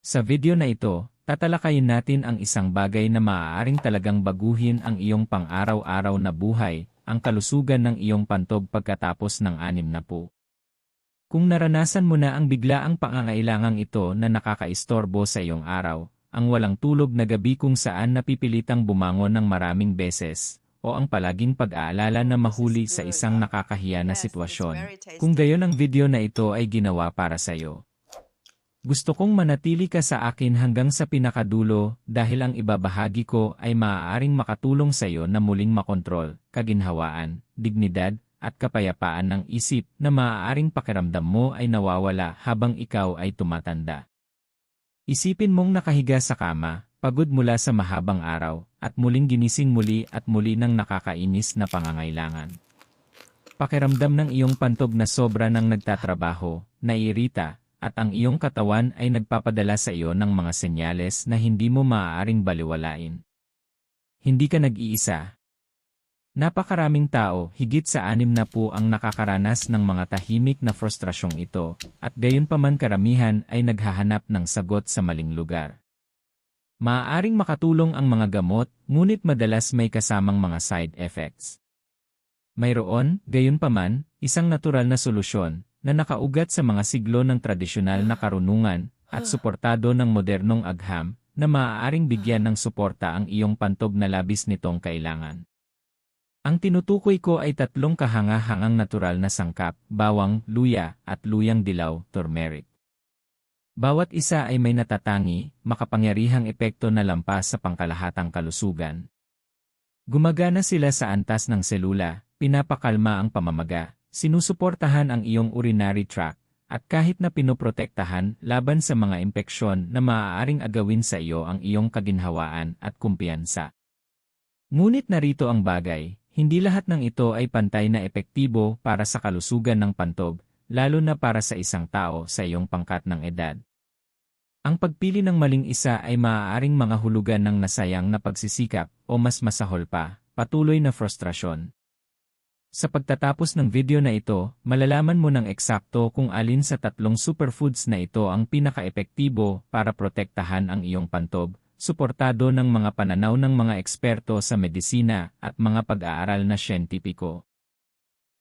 Sa video na ito, tatalakayin natin ang isang bagay na maaaring talagang baguhin ang iyong pang-araw-araw na buhay, ang kalusugan ng iyong pantog pagkatapos ng 60. Kung naranasan mo na ang biglaang pangangailangang ito na nakakaistorbo sa iyong araw, ang walang tulog na gabi kung saan napipilitang bumangon ng maraming beses, o ang palaging pag-aalala na mahuli sa isang nakakahiya na sitwasyon, kung gayon ang video na ito ay ginawa para sa iyo. Gusto kong manatili ka sa akin hanggang sa pinakadulo dahil ang ibabahagi ko ay maaaring makatulong sa iyo na muling makontrol, kaginhawaan, dignidad, at kapayapaan ng isip na maaaring pakiramdam mo ay nawawala habang ikaw ay tumatanda. Isipin mong nakahiga sa kama, pagod mula sa mahabang araw, at muling ginising muli at muli ng nakakainis na pangangailangan. Pakiramdam ng iyong pantog na sobra ng nagtatrabaho, naiirita, at ang iyong katawan ay nagpapadala sa iyo ng mga senyales na hindi mo maaaring baliwalain. Hindi ka nag-iisa. Napakaraming tao, higit sa 60 ang nakakaranas ng mga tahimik na frustrasyong ito, at gayunpaman karamihan ay naghahanap ng sagot sa maling lugar. Maaaring makatulong ang mga gamot, ngunit madalas may kasamang mga side effects. Mayroon, gayunpaman, isang natural na solusyon, na nakaugat sa mga siglo ng tradisyonal na karunungan at suportado ng modernong agham na maaaring bigyan ng suporta ang iyong pantog na labis nitong kailangan. Ang tinutukoy ko ay 3 kahanga-hangang natural na sangkap, bawang, luya, at luyang dilaw, turmeric. Bawat isa ay may natatangi, makapangyarihang epekto na lampas sa pangkalahatang kalusugan. Gumagana sila sa antas ng selula, pinapakalma ang pamamaga, sinusuportahan ang iyong urinary tract, at kahit na pinoprotektahan laban sa mga impeksyon na maaaring agawin sa iyo ang iyong kaginhawaan at kumpiyansa. Ngunit narito ang bagay, hindi lahat ng ito ay pantay na epektibo para sa kalusugan ng pantog, lalo na para sa isang tao sa iyong pangkat ng edad. Ang pagpili ng maling isa ay maaaring mga hulugan ng nasayang na pagsisikap o mas masahol pa, patuloy na frustrasyon. Sa pagtatapos ng video na ito, malalaman mo ng eksakto kung alin sa 3 superfoods na ito ang pinaka-epektibo para protektahan ang iyong pantog, suportado ng mga pananaw ng mga eksperto sa medisina at mga pag-aaral na siyentipiko.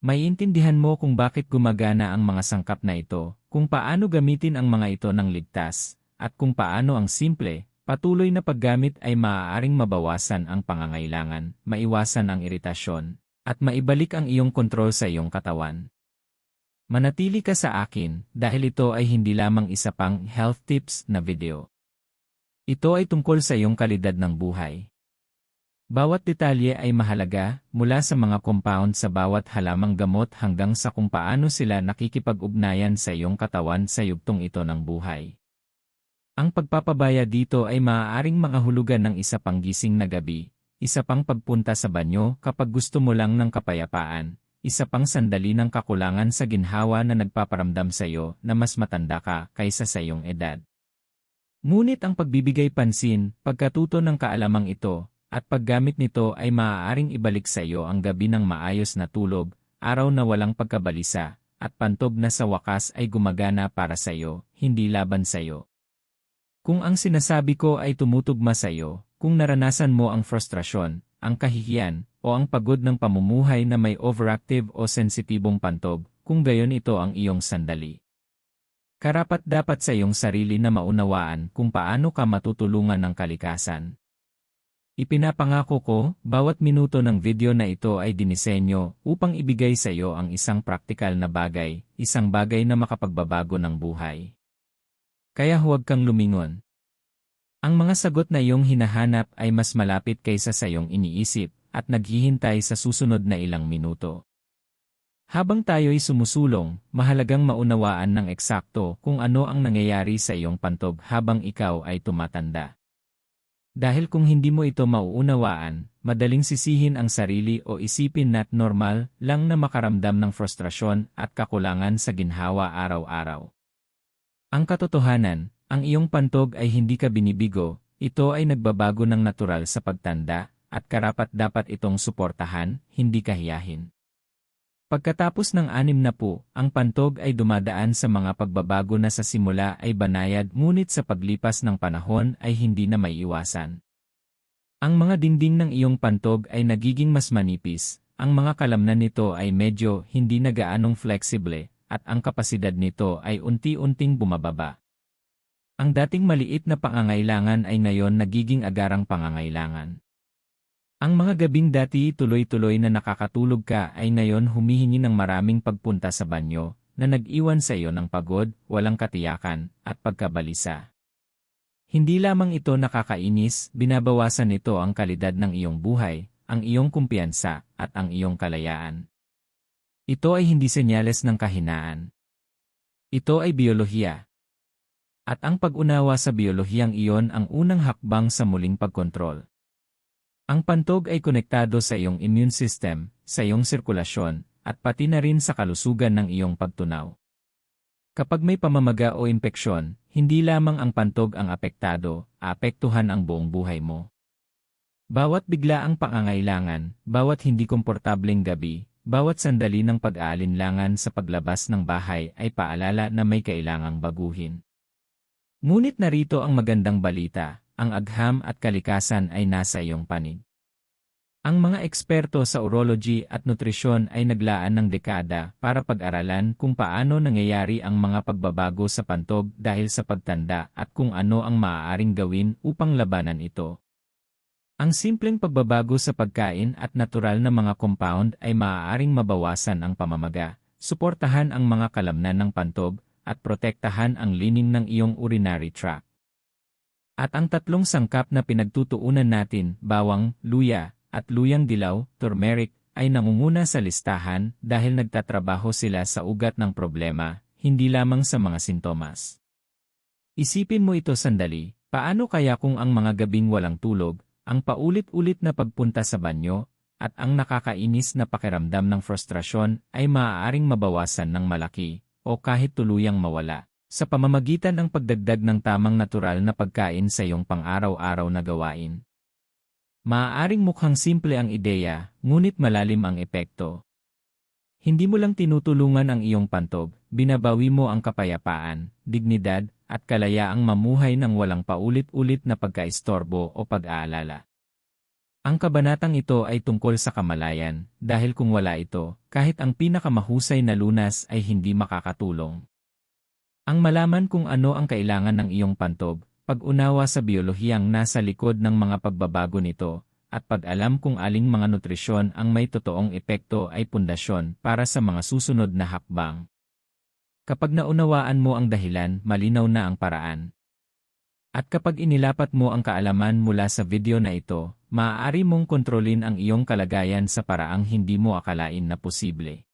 Maiintindihan mo kung bakit gumagana ang mga sangkap na ito, kung paano gamitin ang mga ito ng ligtas, at kung paano ang simple, patuloy na paggamit ay maaaring mabawasan ang pangangailangan, maiwasan ang iritasyon, at maibalik ang iyong kontrol sa iyong katawan. Manatili ka sa akin dahil ito ay hindi lamang isa pang health tips na video. Ito ay tungkol sa iyong kalidad ng buhay. Bawat detalye ay mahalaga, mula sa mga compound sa bawat halamang gamot hanggang sa kung paano sila nakikipag-ugnayan sa iyong katawan sa yugtong ito ng buhay. Ang pagpapabaya dito ay maaaring mga hulugan ng isa pang gising na gabi, isa pang pagpunta sa banyo kapag gusto mo lang ng kapayapaan, isa pang sandali ng kakulangan sa ginhawa na nagpaparamdam sa iyo na mas matanda ka kaysa sa iyong edad. Ngunit ang pagbibigay pansin, pagkatuto ng kaalamang ito, at paggamit nito ay maaaring ibalik sa iyo ang gabi ng maayos na tulog, araw na walang pagkabalisa, at pantog na sa wakas ay gumagana para sa iyo, hindi laban sa iyo. Kung ang sinasabi ko ay tumutugma sa iyo, kung naranasan mo ang frustrasyon, ang kahihiyan, o ang pagod ng pamumuhay na may overactive o sensitibong pantog, kung gayon ito ang iyong sandali. Karapat-dapat sa iyong sarili na maunawaan kung paano ka matutulungan ng kalikasan. Ipinapangako ko, bawat minuto ng video na ito ay dinisenyo upang ibigay sa iyo ang isang praktikal na bagay, isang bagay na makapagbabago ng buhay. Kaya huwag kang lumingon. Ang mga sagot na iyong hinahanap ay mas malapit kaysa sa iyong iniisip at naghihintay sa susunod na ilang minuto. Habang tayo'y sumusulong, mahalagang maunawaan ng eksakto kung ano ang nangyayari sa iyong pantog habang ikaw ay tumatanda. Dahil kung hindi mo ito mauunawaan, madaling sisihin ang sarili o isipin na't normal lang na makaramdam ng frustrasyon at kakulangan sa ginhawa araw-araw. Ang katotohanan, ang iyong pantog ay hindi ka binibigo, ito ay nagbabago ng natural sa pagtanda, at karapat-dapat itong suportahan, hindi kahiyahin. Pagkatapos ng 60, ang pantog ay dumadaan sa mga pagbabago na sa simula ay banayad ngunit sa paglipas ng panahon ay hindi na maiiwasan. Ang mga dingding ng iyong pantog ay nagiging mas manipis, ang mga kalamnan nito ay medyo hindi na gaanong flexible, at ang kapasidad nito ay unti-unting bumababa. Ang dating maliit na pangangailangan ay ngayon nagiging agarang pangangailangan. Ang mga gabing dati tuloy-tuloy na nakakatulog ka ay ngayon humihingi ng maraming pagpunta sa banyo, na nag-iwan sa iyo ng pagod, walang katiyakan, at pagkabalisa. Hindi lamang ito nakakainis, binabawasan nito ang kalidad ng iyong buhay, ang iyong kumpiyansa, at ang iyong kalayaan. Ito ay hindi senyales ng kahinaan. Ito ay biyolohiya. At ang pag-unawa sa biyolohiyang iyon ang unang hakbang sa muling pagkontrol. Ang pantog ay konektado sa iyong immune system, sa iyong sirkulasyon, at pati na rin sa kalusugan ng iyong pagtunaw. Kapag may pamamaga o impeksyon, hindi lamang ang pantog ang apektado, aapektuhan ang buong buhay mo. Bawat biglaang pangangailangan, bawat hindi komportableng gabi, bawat sandali ng pag-aalinlangan sa paglabas ng bahay ay paalala na may kailangang baguhin. Ngunit narito ang magandang balita. Ang agham at kalikasan ay nasa iyong panig. Ang mga eksperto sa urology at nutrisyon ay naglaan ng dekada para pag-aralan kung paano nangyayari ang mga pagbabago sa pantog dahil sa pagtanda at kung ano ang maaaring gawin upang labanan ito. Ang simpleng pagbabago sa pagkain at natural na mga compound ay maaaring mabawasan ang pamamaga, suportahan ang mga kalamnan ng pantog, at protektahan ang lining ng iyong urinary tract. At ang tatlong sangkap na pinagtutuunan natin, bawang, luya, at luyang dilaw, turmeric, ay nangunguna sa listahan dahil nagtatrabaho sila sa ugat ng problema, hindi lamang sa mga sintomas. Isipin mo ito sandali, paano kaya kung ang mga gabing walang tulog, ang paulit-ulit na pagpunta sa banyo, at ang nakakainis na pakiramdam ng frustrasyon ay maaaring mabawasan ng malaki, o kahit tuluyang mawala, sa pamamagitan ng pagdagdag ng tamang natural na pagkain sa iyong pang-araw-araw na gawain. Maaaring mukhang simple ang ideya, ngunit malalim ang epekto. Hindi mo lang tinutulungan ang iyong pantog, binabawi mo ang kapayapaan, dignidad, at kalayaang mamuhay ng walang paulit-ulit na pagkaistorbo o pag-aalala. Ang kabanatang ito ay tungkol sa kamalayan, dahil kung wala ito, kahit ang pinakamahusay na lunas ay hindi makakatulong. Ang malaman kung ano ang kailangan ng iyong pantog, pag-unawa sa biyolohiyang nasa likod ng mga pagbabago nito, at pag-alam kung aling mga nutrisyon ang may totoong epekto ay pundasyon para sa mga susunod na hakbang. Kapag naunawaan mo ang dahilan, malinaw na ang paraan. At kapag inilapat mo ang kaalaman mula sa video na ito, maaari mong kontrolin ang iyong kalagayan sa paraang hindi mo akalain na posible.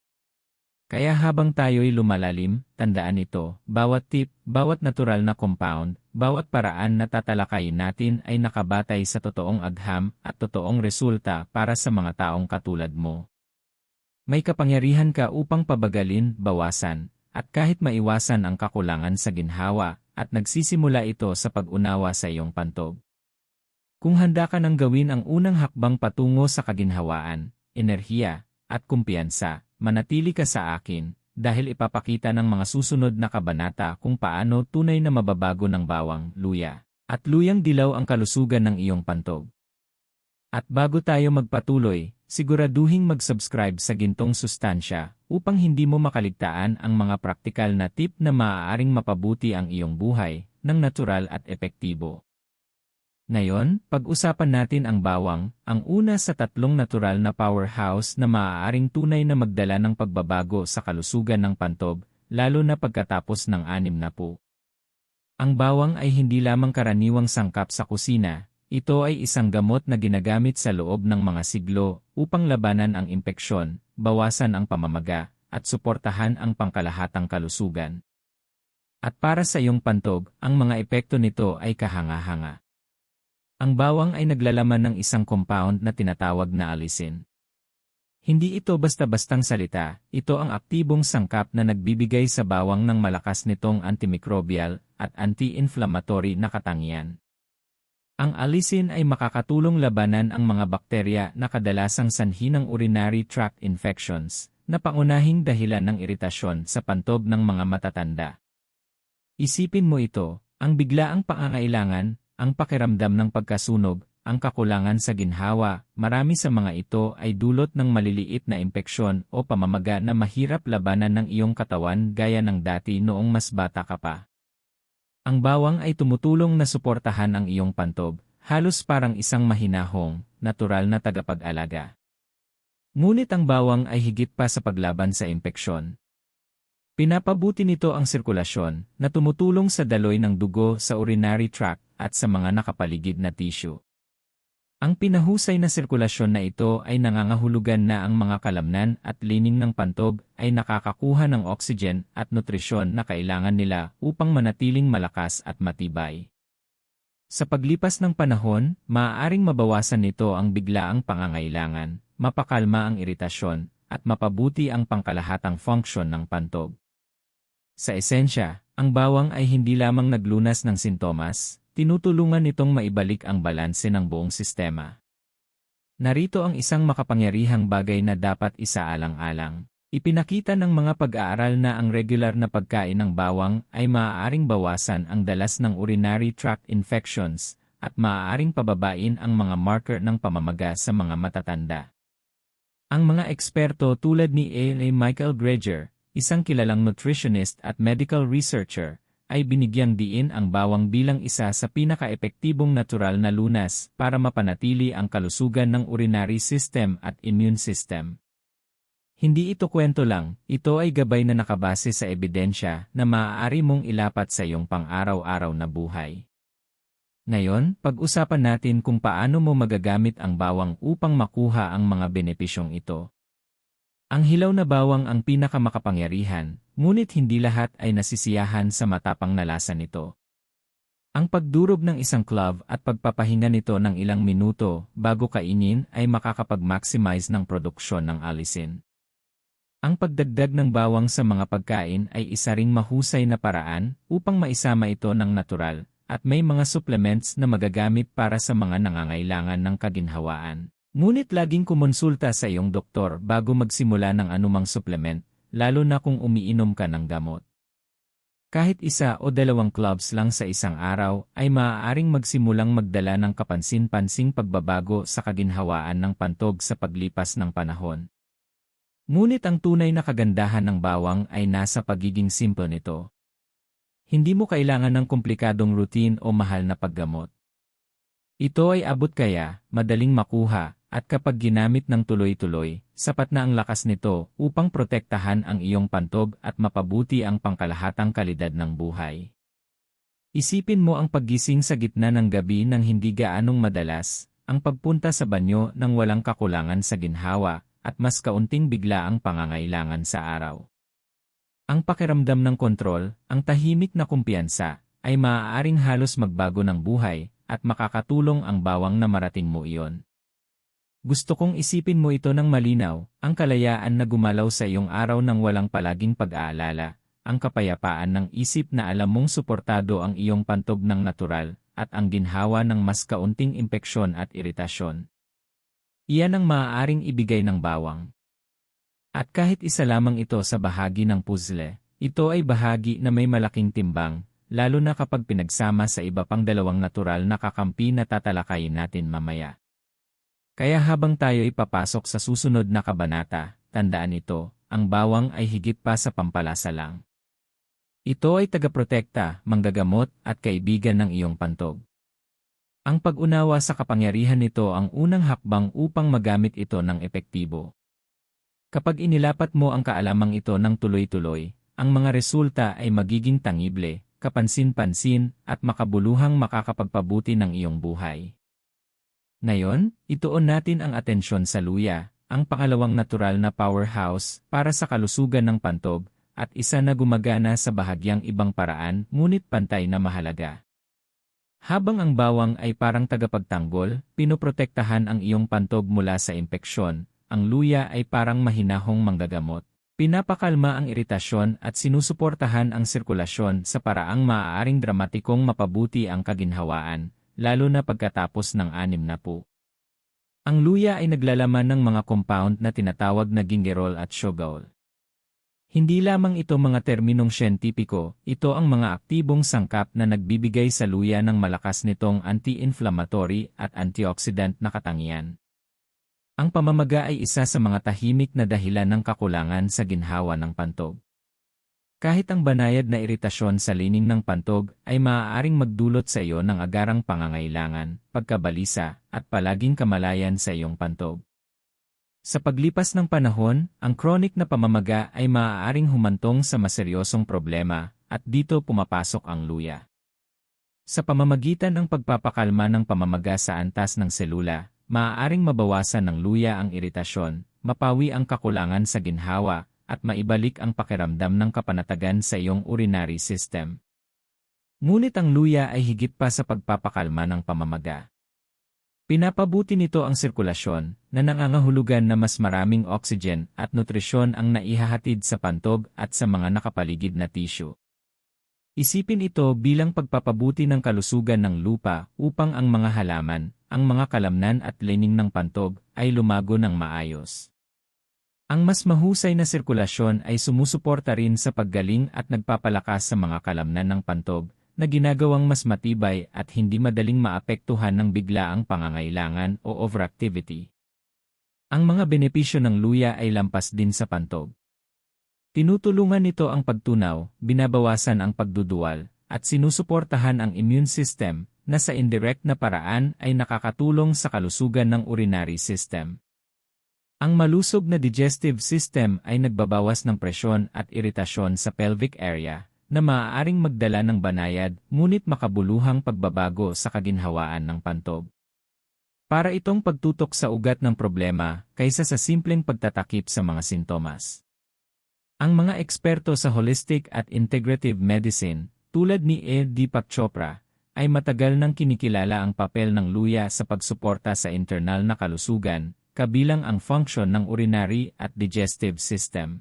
Kaya habang tayo'y lumalalim, tandaan ito, bawat tip, bawat natural na compound, bawat paraan na tatalakayin natin ay nakabatay sa totoong agham at totoong resulta para sa mga taong katulad mo. May kapangyarihan ka upang pabagalin, bawasan, at kahit maiwasan ang kakulangan sa ginhawa, at nagsisimula ito sa pag-unawa sa iyong pantog. Kung handa ka nang gawin ang unang hakbang patungo sa kaginhawaan, enerhiya, at kumpiyansa, manatili ka sa akin, dahil ipapakita ng mga susunod na kabanata kung paano tunay na mababago ng bawang, luya, at luyang dilaw ang kalusugan ng iyong pantog. At bago tayo magpatuloy, siguraduhing mag-subscribe sa Gintong Sustansya upang hindi mo makaligtaan ang mga praktikal na tip na maaaring mapabuti ang iyong buhay ng natural at epektibo. Ngayon, pag-usapan natin ang bawang, ang una sa tatlong natural na powerhouse na maaaring tunay na magdala ng pagbabago sa kalusugan ng pantog, lalo na pagkatapos ng 60. Ang bawang ay hindi lamang karaniwang sangkap sa kusina, ito ay isang gamot na ginagamit sa loob ng mga siglo upang labanan ang impeksyon, bawasan ang pamamaga, at suportahan ang pangkalahatang kalusugan. At para sa iyong pantog, ang mga epekto nito ay kahanga-hanga. Ang bawang ay naglalaman ng isang compound na tinatawag na allicin. Hindi ito basta-bastang salita, ito ang aktibong sangkap na nagbibigay sa bawang ng malakas nitong antimicrobial at anti-inflammatory na katangian. Ang allicin ay makakatulong labanan ang mga bakterya na kadalasang sanhi ng urinary tract infections, na pangunahing dahilan ng iritasyon sa pantob ng mga matatanda. Isipin mo ito, ang biglaang pangangailangan, ang pakiramdam ng pagkasunog, ang kakulangan sa ginhawa, marami sa mga ito ay dulot ng maliliit na impeksyon o pamamaga na mahirap labanan ng iyong katawan gaya ng dati noong mas bata ka pa. Ang bawang ay tumutulong na suportahan ang iyong pantob, halos parang isang mahinahong, natural na tagapag-alaga. Ngunit ang bawang ay higit pa sa paglaban sa impeksyon. Pinapabuti nito ang sirkulasyon na tumutulong sa daloy ng dugo sa urinary tract at sa mga nakapaligid na tissue. Ang pinahusay na sirkulasyon na ito ay nangangahulugan na ang mga kalamnan at lining ng pantob ay nakakakuha ng oxygen at nutrisyon na kailangan nila upang manatiling malakas at matibay. Sa paglipas ng panahon, maaaring mabawasan nito ang biglaang pangangailangan, mapakalma ang iritasyon, at mapabuti ang pangkalahatang funksyon ng pantob. Sa esensya, ang bawang ay hindi lamang naglunas ng sintomas, tinutulungan nitong maibalik ang balanse ng buong sistema. Narito ang isang makapangyarihang bagay na dapat isaalang-alang. Ipinakita ng mga pag-aaral na ang regular na pagkain ng bawang ay maaaring bawasan ang dalas ng urinary tract infections at maaaring pababain ang mga marker ng pamamaga sa mga matatanda. Ang mga eksperto tulad ni A. Michael Greger, isang kilalang nutritionist at medical researcher, ay binigyang diin ang bawang bilang isa sa pinaka-epektibong natural na lunas para mapanatili ang kalusugan ng urinary system at immune system. Hindi ito kwento lang, ito ay gabay na nakabase sa ebidensya na maaari mong ilapat sa iyong pang-araw-araw na buhay. Ngayon, pag-usapan natin kung paano mo magagamit ang bawang upang makuha ang mga benepisyong ito. Ang hilaw na bawang ang pinakamakapangyarihan, ngunit hindi lahat ay nasisiyahan sa matapang na lasa nito. Ang pagdurog ng isang clove at pagpapahinga nito ng ilang minuto bago kainin ay makakapag-maximize ng produksyon ng alisin. Ang pagdagdag ng bawang sa mga pagkain ay isa ring mahusay na paraan upang maisama ito ng natural, at may mga supplements na magagamit para sa mga nangangailangan ng kaginhawaan. Ngunit laging kumonsulta sa iyong doktor bago magsimula ng anumang supplement, lalo na kung umiinom ka ng gamot. Kahit isa o dalawang cloves lang sa isang araw ay maaaring magsimulang magdala ng kapansin-pansing pagbabago sa kaginhawaan ng pantog sa paglipas ng panahon. Ngunit ang tunay na kagandahan ng bawang ay nasa pagiging simple nito. Hindi mo kailangan ng komplikadong routine o mahal na paggamot. Ito ay abot kaya, madaling makuha, at kapag ginamit ng tuloy-tuloy, sapat na ang lakas nito upang protektahan ang iyong pantog at mapabuti ang pangkalahatang kalidad ng buhay. Isipin mo ang paggising sa gitna ng gabi ng hindi gaanong madalas, ang pagpunta sa banyo ng walang kakulangan sa ginhawa, at mas kaunting biglaang pangangailangan sa araw. Ang pakiramdam ng kontrol, ang tahimik na kumpiyansa, ay maaaring halos magbago ng buhay, at makakatulong ang bawang na marating mo iyon. Gusto kong isipin mo ito ng malinaw, ang kalayaan na gumalaw sa iyong araw ng walang palaging pag-aalala, ang kapayapaan ng isip na alam mong suportado ang iyong pantog ng natural, at ang ginhawa ng mas kaunting impeksyon at iritasyon. Iyan ang maaaring ibigay ng bawang. At kahit isa lamang ito sa bahagi ng puzzle, ito ay bahagi na may malaking timbang, lalo na kapag pinagsama sa iba pang dalawang natural na kakampi na tatalakayin natin mamaya. Kaya habang tayo ipapasok sa susunod na kabanata, tandaan ito, ang bawang ay higit pa sa pampalasa lang. Ito ay tagaprotekta, manggagamot, at kaibigan ng iyong pantog. Ang pag-unawa sa kapangyarihan nito ang unang hakbang upang magamit ito ng epektibo. Kapag inilapat mo ang kaalamang ito ng tuloy-tuloy, ang mga resulta ay magiging tangible, kapansin-pansin, at makabuluhang makakapagpabuti ng iyong buhay. Ngayon, ituon natin ang atensyon sa luya, ang pangalawang natural na powerhouse para sa kalusugan ng pantog, at isa na gumagana sa bahagyang ibang paraan ngunit pantay na mahalaga. Habang ang bawang ay parang tagapagtanggol, pinoprotektahan ang iyong pantog mula sa impeksyon, ang luya ay parang mahinahong manggagamot. Pinapakalma ang iritasyon at sinusuportahan ang sirkulasyon sa paraang maaaring dramatikong mapabuti ang kaginhawaan, lalo na pagkatapos ng 60. Ang luya ay naglalaman ng mga compound na tinatawag na gingerol at shogaol. Hindi lamang ito mga terminong siyentipiko, ito ang mga aktibong sangkap na nagbibigay sa luya ng malakas nitong anti-inflammatory at antioxidant na katangian. Ang pamamaga ay isa sa mga tahimik na dahilan ng kakulangan sa ginhawa ng pantog. Kahit ang banayad na iritasyon sa lining ng pantog ay maaaring magdulot sa iyo ng agarang pangangailangan, pagkabalisa, at palaging kamalayan sa iyong pantog. Sa paglipas ng panahon, ang chronic na pamamaga ay maaaring humantong sa maseryosong problema, at dito pumapasok ang luya. Sa pamamagitan ng pagpapakalma ng pamamaga sa antas ng selula, maaaring mabawasan ng luya ang iritasyon, mapawi ang kakulangan sa ginhawa, at maibalik ang pakiramdam ng kapanatagan sa iyong urinary system. Ngunit ang luya ay higit pa sa pagpapakalma ng pamamaga. Pinapabuti nito ang sirkulasyon, na nangangahulugan na mas maraming oxygen at nutrisyon ang naihahatid sa pantog at sa mga nakapaligid na tissue. Isipin ito bilang pagpapabuti ng kalusugan ng lupa upang ang mga halaman, ang mga kalamnan at lining ng pantog ay lumago ng maayos. Ang mas mahusay na sirkulasyon ay sumusuporta rin sa paggaling at nagpapalakas sa mga kalamnan ng pantog, na ginagawang mas matibay at hindi madaling maapektuhan ng biglaang pangangailangan o overactivity. Ang mga benepisyo ng luya ay lampas din sa pantog. Tinutulungan nito ang pagtunaw, binabawasan ang pagduduwal, at sinusuportahan ang immune system, na sa indirect na paraan ay nakakatulong sa kalusugan ng urinary system. Ang malusog na digestive system ay nagbabawas ng presyon at iritasyon sa pelvic area, na maaaring magdala ng banayad ngunit makabuluhang pagbabago sa kaginhawaan ng pantog. Para itong pagtutok sa ugat ng problema kaysa sa simpleng pagtatakip sa mga sintomas. Ang mga eksperto sa holistic at integrative medicine, tulad ni Deepak Chopra, ay matagal nang kinikilala ang papel ng luya sa pagsuporta sa internal na kalusugan, kabilang ang function ng urinary at digestive system.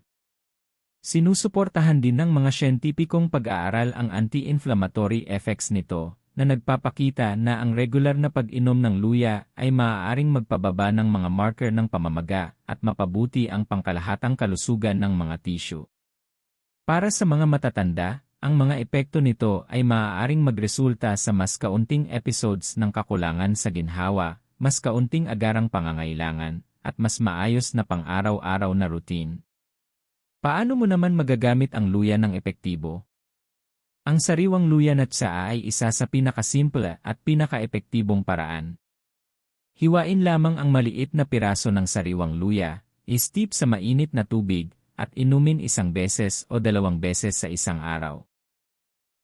Sinusuportahan din ng mga siyentipikong pag-aaral ang anti-inflammatory effects nito, na nagpapakita na ang regular na pag-inom ng luya ay maaaring magpababa ng mga marker ng pamamaga at mapabuti ang pangkalahatang kalusugan ng mga tissue. Para sa mga matatanda, ang mga epekto nito ay maaaring magresulta sa mas kaunting episodes ng kakulangan sa ginhawa, mas kaunting agarang pangangailangan, at mas maayos na pang-araw-araw na routine. Paano mo naman magagamit ang luya ng epektibo? Ang sariwang luya na tsaa ay isa sa pinakasimple at pinakaepektibong paraan. Hiwain lamang ang maliit na piraso ng sariwang luya, i-steep sa mainit na tubig, at inumin 1 beses o 2 beses sa isang araw.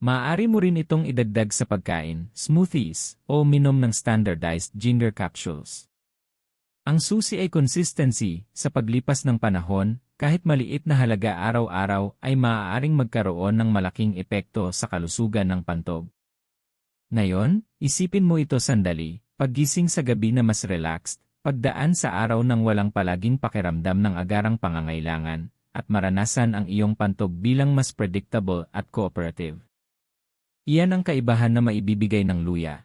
Maaari mo rin itong idagdag sa pagkain, smoothies, o minom ng standardized ginger capsules. Ang susi ay consistency. Sa paglipas ng panahon, kahit maliit na halaga araw-araw ay maaaring magkaroon ng malaking epekto sa kalusugan ng pantog. Ngayon, isipin mo ito sandali, paggising sa gabi na mas relaxed, pagdaan sa araw ng walang palaging pakiramdam ng agarang pangangailangan, at maranasan ang iyong pantog bilang mas predictable at cooperative. Iyan ang kaibahan na maibibigay ng luya.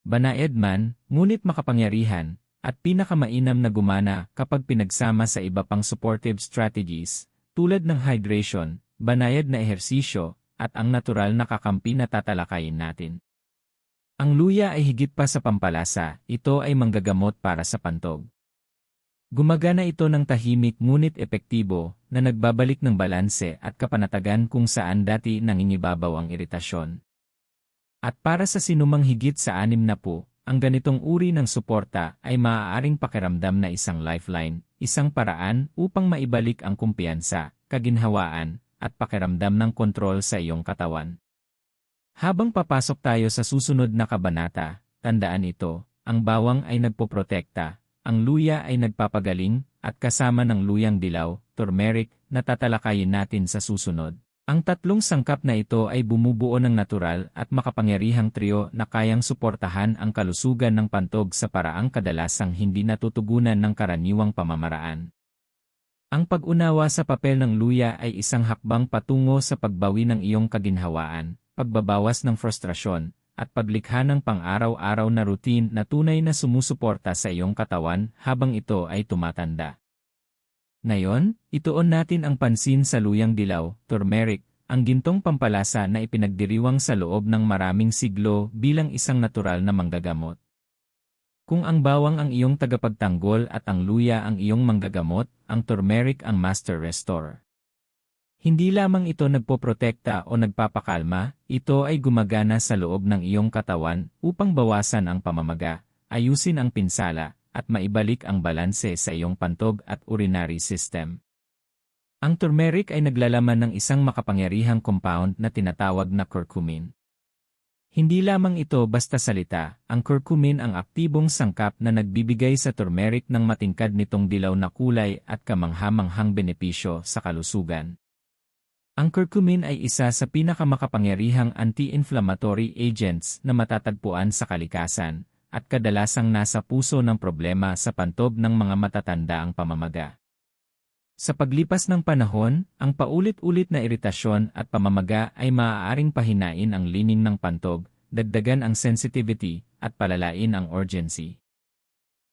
Banayad man, ngunit makapangyarihan, at pinakamainam na gumana kapag pinagsama sa iba pang supportive strategies, tulad ng hydration, banayad na ehersisyo, at ang natural na kakampi na tatalakayin natin. Ang luya ay higit pa sa pampalasa, ito ay manggagamot para sa pantog. Gumagana ito ng tahimik ngunit epektibo, na nagbabalik ng balanse at kapanatagan kung saan dati nangingibabaw ang iritasyon. At para sa sinumang higit sa 60, ang ganitong uri ng suporta ay maaaring pakiramdam na isang lifeline, isang paraan upang maibalik ang kumpiyansa, kaginhawaan, at pakiramdam ng kontrol sa iyong katawan. Habang papasok tayo sa susunod na kabanata, tandaan ito, ang bawang ay nagpoprotekta, ang luya ay nagpapagaling, at kasama ng luyang dilaw, turmeric, na tatalakayin natin sa susunod. Ang tatlong sangkap na ito ay bumubuo ng natural at makapangyarihang trio na kayang suportahan ang kalusugan ng pantog sa paraang kadalasang hindi natutugunan ng karaniwang pamamaraan. Ang pag-unawa sa papel ng luya ay isang hakbang patungo sa pagbawi ng iyong kaginhawaan, pagbabawas ng frustrasyon, at paglikha ng pang-araw-araw na routine na tunay na sumusuporta sa iyong katawan habang ito ay tumatanda. Ngayon, ituon natin ang pansin sa luyang dilaw, turmeric, ang gintong pampalasa na ipinagdiriwang sa loob ng maraming siglo bilang isang natural na manggagamot. Kung ang bawang ang iyong tagapagtanggol at ang luya ang iyong manggagamot, ang turmeric ang master restorer. Hindi lamang ito nagpoprotekta o nagpapakalma, ito ay gumagana sa loob ng iyong katawan upang bawasan ang pamamaga, ayusin ang pinsala, at maibalik ang balanse sa iyong pantog at urinary system. Ang turmeric ay naglalaman ng isang makapangyarihang compound na tinatawag na curcumin. Hindi lamang ito basta salita, ang curcumin ang aktibong sangkap na nagbibigay sa turmeric ng matingkad nitong dilaw na kulay at kamangha-manghang benepisyo sa kalusugan. Ang curcumin ay isa sa pinakamakapangyarihang anti-inflammatory agents na matatagpuan sa kalikasan, at kadalasang nasa puso ng problema sa pantog ng mga matatanda ang pamamaga. Sa paglipas ng panahon, ang paulit-ulit na iritasyon at pamamaga ay maaaring pahinain ang lining ng pantog, dagdagan ang sensitivity, at palalain ang urgency.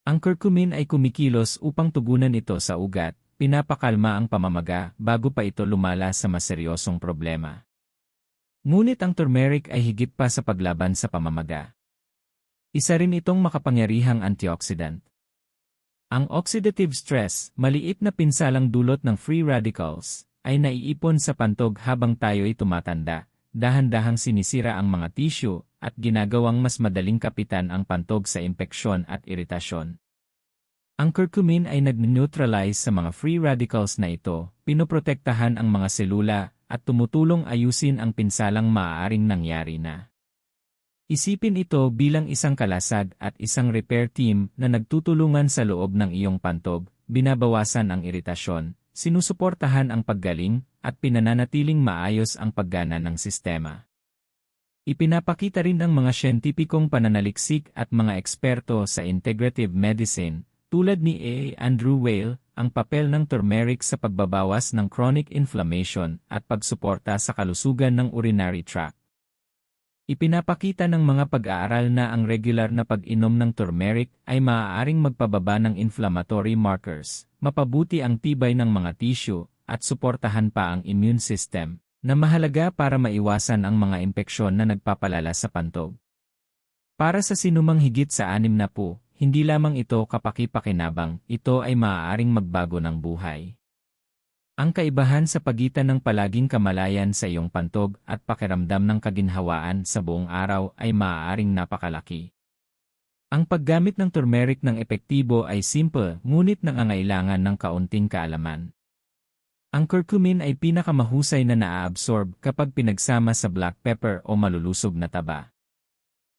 Ang curcumin ay kumikilos upang tugunan ito sa ugat, pinapakalma ang pamamaga bago pa ito lumala sa mas seryosong problema. Ngunit ang turmeric ay higit pa sa paglaban sa pamamaga. Isa rin itong makapangyarihang antioxidant. Ang oxidative stress, maliit na pinsalang dulot ng free radicals, ay naiipon sa pantog habang tayo'y tumatanda, dahan-dahang sinisira ang mga tissue, at ginagawang mas madaling kapitan ang pantog sa impeksyon at iritasyon. Ang curcumin ay nag-neutralize sa mga free radicals na ito, pinoprotektahan ang mga selula, at tumutulong ayusin ang pinsalang maaaring nangyari na. Isipin ito bilang isang kalasag at isang repair team na nagtutulungan sa loob ng iyong pantog, binabawasan ang iritasyon, sinusuportahan ang paggaling, at pinananatiling maayos ang paggana ng sistema. Ipinapakita rin ng mga siyentipikong pananaliksik at mga eksperto sa integrative medicine, tulad ni Andrew Weil, ang papel ng turmeric sa pagbabawas ng chronic inflammation at pagsuporta sa kalusugan ng urinary tract. Ipinapakita ng mga pag-aaral na ang regular na pag-inom ng turmeric ay maaaring magpababa ng inflammatory markers, mapabuti ang tibay ng mga tissue, at suportahan pa ang immune system, na mahalaga para maiwasan ang mga impeksyon na nagpapalala sa pantog. Para sa sinumang higit sa 60, hindi lamang ito kapaki-pakinabang, ito ay maaaring magbago ng buhay. Ang kaibahan sa pagitan ng palaging kamalayan sa iyong pantog at pakiramdam ng kaginhawaan sa buong araw ay maaaring napakalaki. Ang paggamit ng turmeric ng epektibo ay simple ngunit nangangailangan ng kaunting kaalaman. Ang curcumin ay pinakamahusay na naa-absorb kapag pinagsama sa black pepper o malulusog na taba.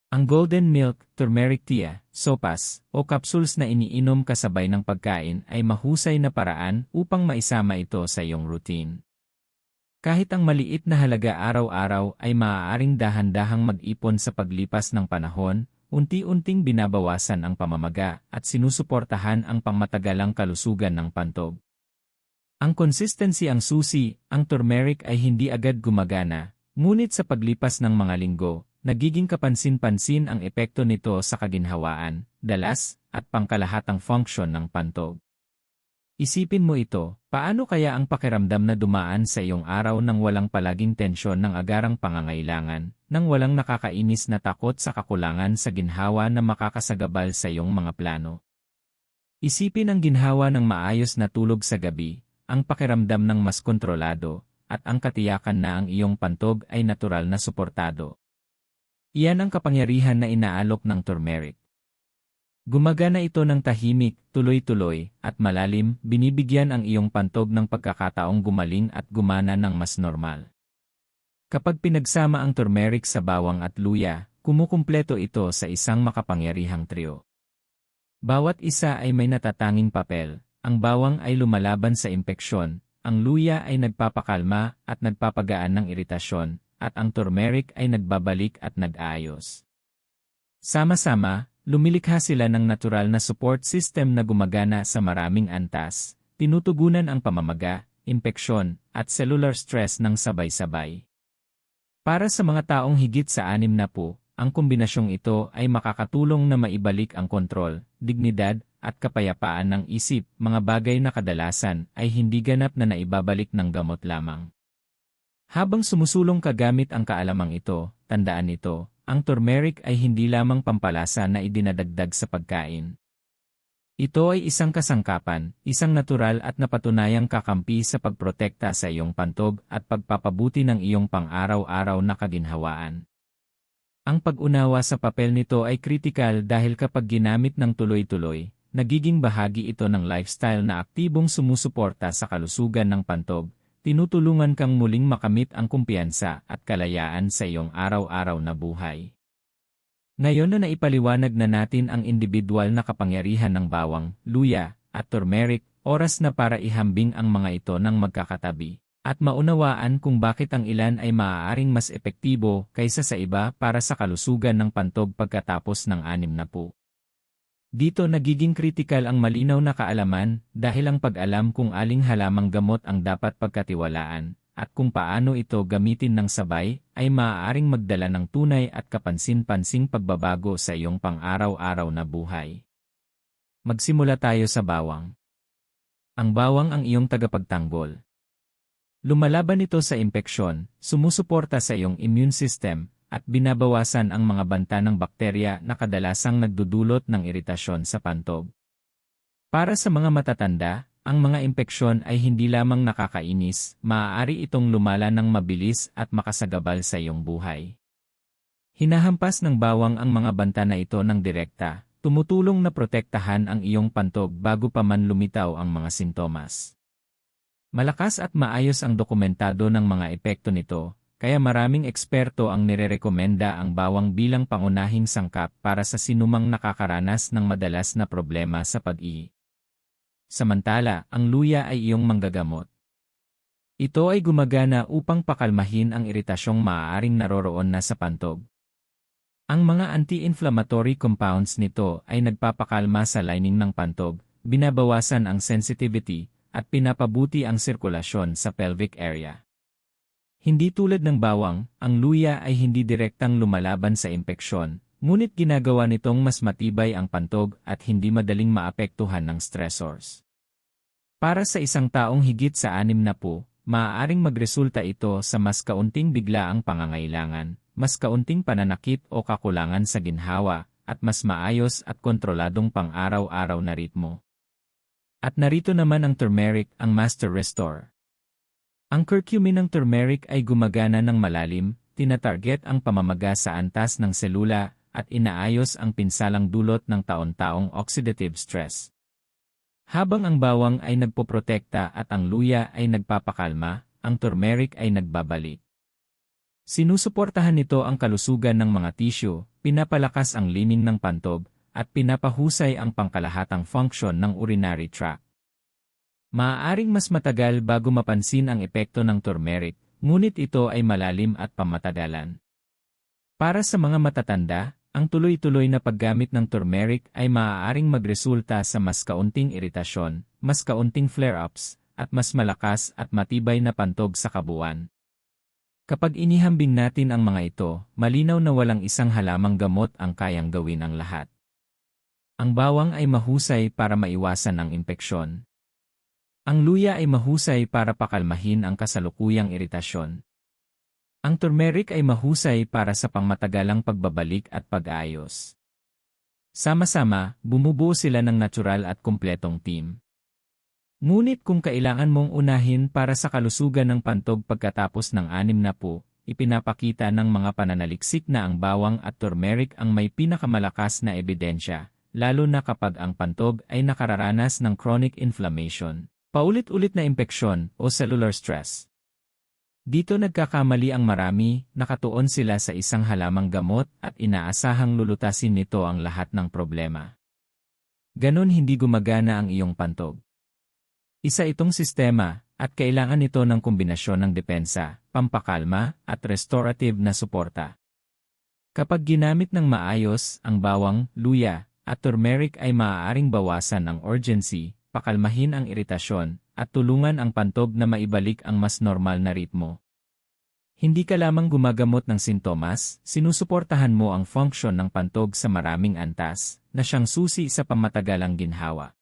Ang golden milk, turmeric tea, sopas, o capsules na iniinom kasabay ng pagkain ay mahusay na paraan upang maisama ito sa iyong routine. Kahit ang maliit na halaga araw-araw ay maaaring dahan-dahang mag-ipon sa paglipas ng panahon, unti-unting binabawasan ang pamamaga at sinusuportahan ang pangmatagalang kalusugan ng pantog. Ang consistency ang susi, ang turmeric ay hindi agad gumagana, ngunit sa paglipas ng mga linggo, nagiging kapansin-pansin ang epekto nito sa kaginhawaan, dalas, at pangkalahatang function ng pantog. Isipin mo ito, paano kaya ang pakiramdam na dumaan sa iyong araw nang walang palaging tensyon ng agarang pangangailangan, nang walang nakakainis na takot sa kakulangan sa ginhawa na makakasagabal sa iyong mga plano? Isipin ang ginhawa ng maayos na tulog sa gabi, ang pakiramdam ng mas kontrolado, at ang katiyakan na ang iyong pantog ay natural na suportado. Iyan ang kapangyarihan na inaalok ng turmeric. Gumagana ito ng tahimik, tuloy-tuloy, at malalim, binibigyan ang iyong pantog ng pagkakataong gumaling at gumana ng mas normal. Kapag pinagsama ang turmeric sa bawang at luya, kumukumpleto ito sa isang makapangyarihang trio. Bawat isa ay may natatanging papel, ang bawang ay lumalaban sa impeksyon, ang luya ay nagpapakalma at nagpapagaan ng iritasyon, at ang turmeric ay nagbabalik at nag-aayos. Sama-sama, lumilikha sila ng natural na support system na gumagana sa maraming antas, tinutugunan ang pamamaga, impeksyon, at cellular stress ng sabay-sabay. Para sa mga taong higit sa 60, ang kombinasyong ito ay makakatulong na maibalik ang kontrol, dignidad, at kapayapaan ng isip, mga bagay na kadalasan ay hindi ganap na naibabalik ng gamot lamang. Habang sumusulong ka gamit ang kaalamang ito, tandaan ito, ang turmeric ay hindi lamang pampalasa na idinadagdag sa pagkain. Ito ay isang kasangkapan, isang natural at napatunayang kakampi sa pagprotekta sa iyong pantog at pagpapabuti ng iyong pang-araw-araw na kaginhawaan. Ang pag-unawa sa papel nito ay kritikal dahil kapag ginamit ng tuloy-tuloy, nagiging bahagi ito ng lifestyle na aktibong sumusuporta sa kalusugan ng pantog, tinutulungan kang muling makamit ang kumpiyansa at kalayaan sa iyong araw-araw na buhay. Ngayon na naipaliwanag na natin ang individual na kapangyarihan ng bawang, luya, at turmeric, oras na para ihambing ang mga ito ng magkakatabi, at maunawaan kung bakit ang ilan ay maaaring mas epektibo kaysa sa iba para sa kalusugan ng pantog pagkatapos ng 60. Dito nagiging kritikal ang malinaw na kaalaman dahil ang pag-alam kung aling halamang gamot ang dapat pagkatiwalaan, at kung paano ito gamitin ng sabay, ay maaaring magdala ng tunay at kapansin-pansing pagbabago sa iyong pang-araw-araw na buhay. Magsimula tayo sa bawang. Ang bawang ang iyong tagapagtanggol. Lumalaban ito sa impeksyon, sumusuporta sa iyong immune system, at binabawasan ang mga banta ng bakterya na kadalasang nagdudulot ng iritasyon sa pantog. Para sa mga matatanda, ang mga impeksyon ay hindi lamang nakakainis, maaari itong lumala ng mabilis at makasagabal sa iyong buhay. Hinahampas ng bawang ang mga banta na ito ng direkta, tumutulong na protektahan ang iyong pantog bago pa man lumitaw ang mga sintomas. Malakas at maayos ang dokumentado ng mga epekto nito, kaya maraming eksperto ang nirerekomenda ang bawang bilang pangunahing sangkap para sa sinumang nakakaranas ng madalas na problema sa pag-ihi. Samantala, ang luya ay iyong manggagamot. Ito ay gumagana upang pakalmahin ang iritasyong maaaring naroroon na sa pantog. Ang mga anti-inflammatory compounds nito ay nagpapakalma sa lining ng pantog, binabawasan ang sensitivity, at pinapabuti ang sirkulasyon sa pelvic area. Hindi tulad ng bawang, ang luya ay hindi direktang lumalaban sa impeksyon, ngunit ginagawa nitong mas matibay ang pantog at hindi madaling maapektuhan ng stressors. Para sa isang taong higit sa 60, maaaring magresulta ito sa mas kaunting biglaang pangangailangan, mas kaunting pananakit o kakulangan sa ginhawa, at mas maayos at kontroladong pang-araw-araw na ritmo. At narito naman ang turmeric, ang master restore. Ang curcumin ng turmeric ay gumagana ng malalim, tinatarget ang pamamaga sa antas ng selula, at inaayos ang pinsalang dulot ng taon-taong oxidative stress. Habang ang bawang ay nagpoprotekta at ang luya ay nagpapakalma, ang turmeric ay nagbabalik. Sinusuportahan nito ang kalusugan ng mga tisyo, pinapalakas ang lining ng pantog, at pinapahusay ang pangkalahatang function ng urinary tract. Maaaring mas matagal bago mapansin ang epekto ng turmeric, ngunit ito ay malalim at pamatagalan. Para sa mga matatanda, ang tuloy-tuloy na paggamit ng turmeric ay maaaring magresulta sa mas kaunting iritasyon, mas kaunting flare-ups, at mas malakas at matibay na pantog sa kabuuan. Kapag inihambing natin ang mga ito, malinaw na walang isang halamang gamot ang kayang gawin ang lahat. Ang bawang ay mahusay para maiwasan ang impeksyon. Ang luya ay mahusay para pakalmahin ang kasalukuyang iritasyon. Ang turmeric ay mahusay para sa pangmatagalang pagbabalik at pag-ayos. Sama-sama, bumubuo sila ng natural at kumpletong team. Ngunit kung kailangan mong unahin para sa kalusugan ng pantog pagkatapos ng 60, ipinapakita ng mga pananaliksik na ang bawang at turmeric ang may pinakamalakas na ebidensya, lalo na kapag ang pantog ay nakararanas ng chronic inflammation, paulit-ulit na impeksyon o cellular stress. Dito nagkakamali ang marami, nakatuon sila sa isang halamang gamot at inaasahang lulutasin nito ang lahat ng problema. Ganon hindi gumagana ang iyong pantog. Isa itong sistema, at kailangan ito ng kombinasyon ng depensa, pampakalma, at restorative na suporta. Kapag ginamit ng maayos, ang bawang, luya, at turmeric ay maaaring bawasan ang urgency, pakalmahin ang iritasyon, at tulungan ang pantog na maibalik ang mas normal na ritmo. Hindi ka lamang gumagamot ng sintomas, sinusuportahan mo ang funksyon ng pantog sa maraming antas, na siyang susi sa pamatagalang ginhawa.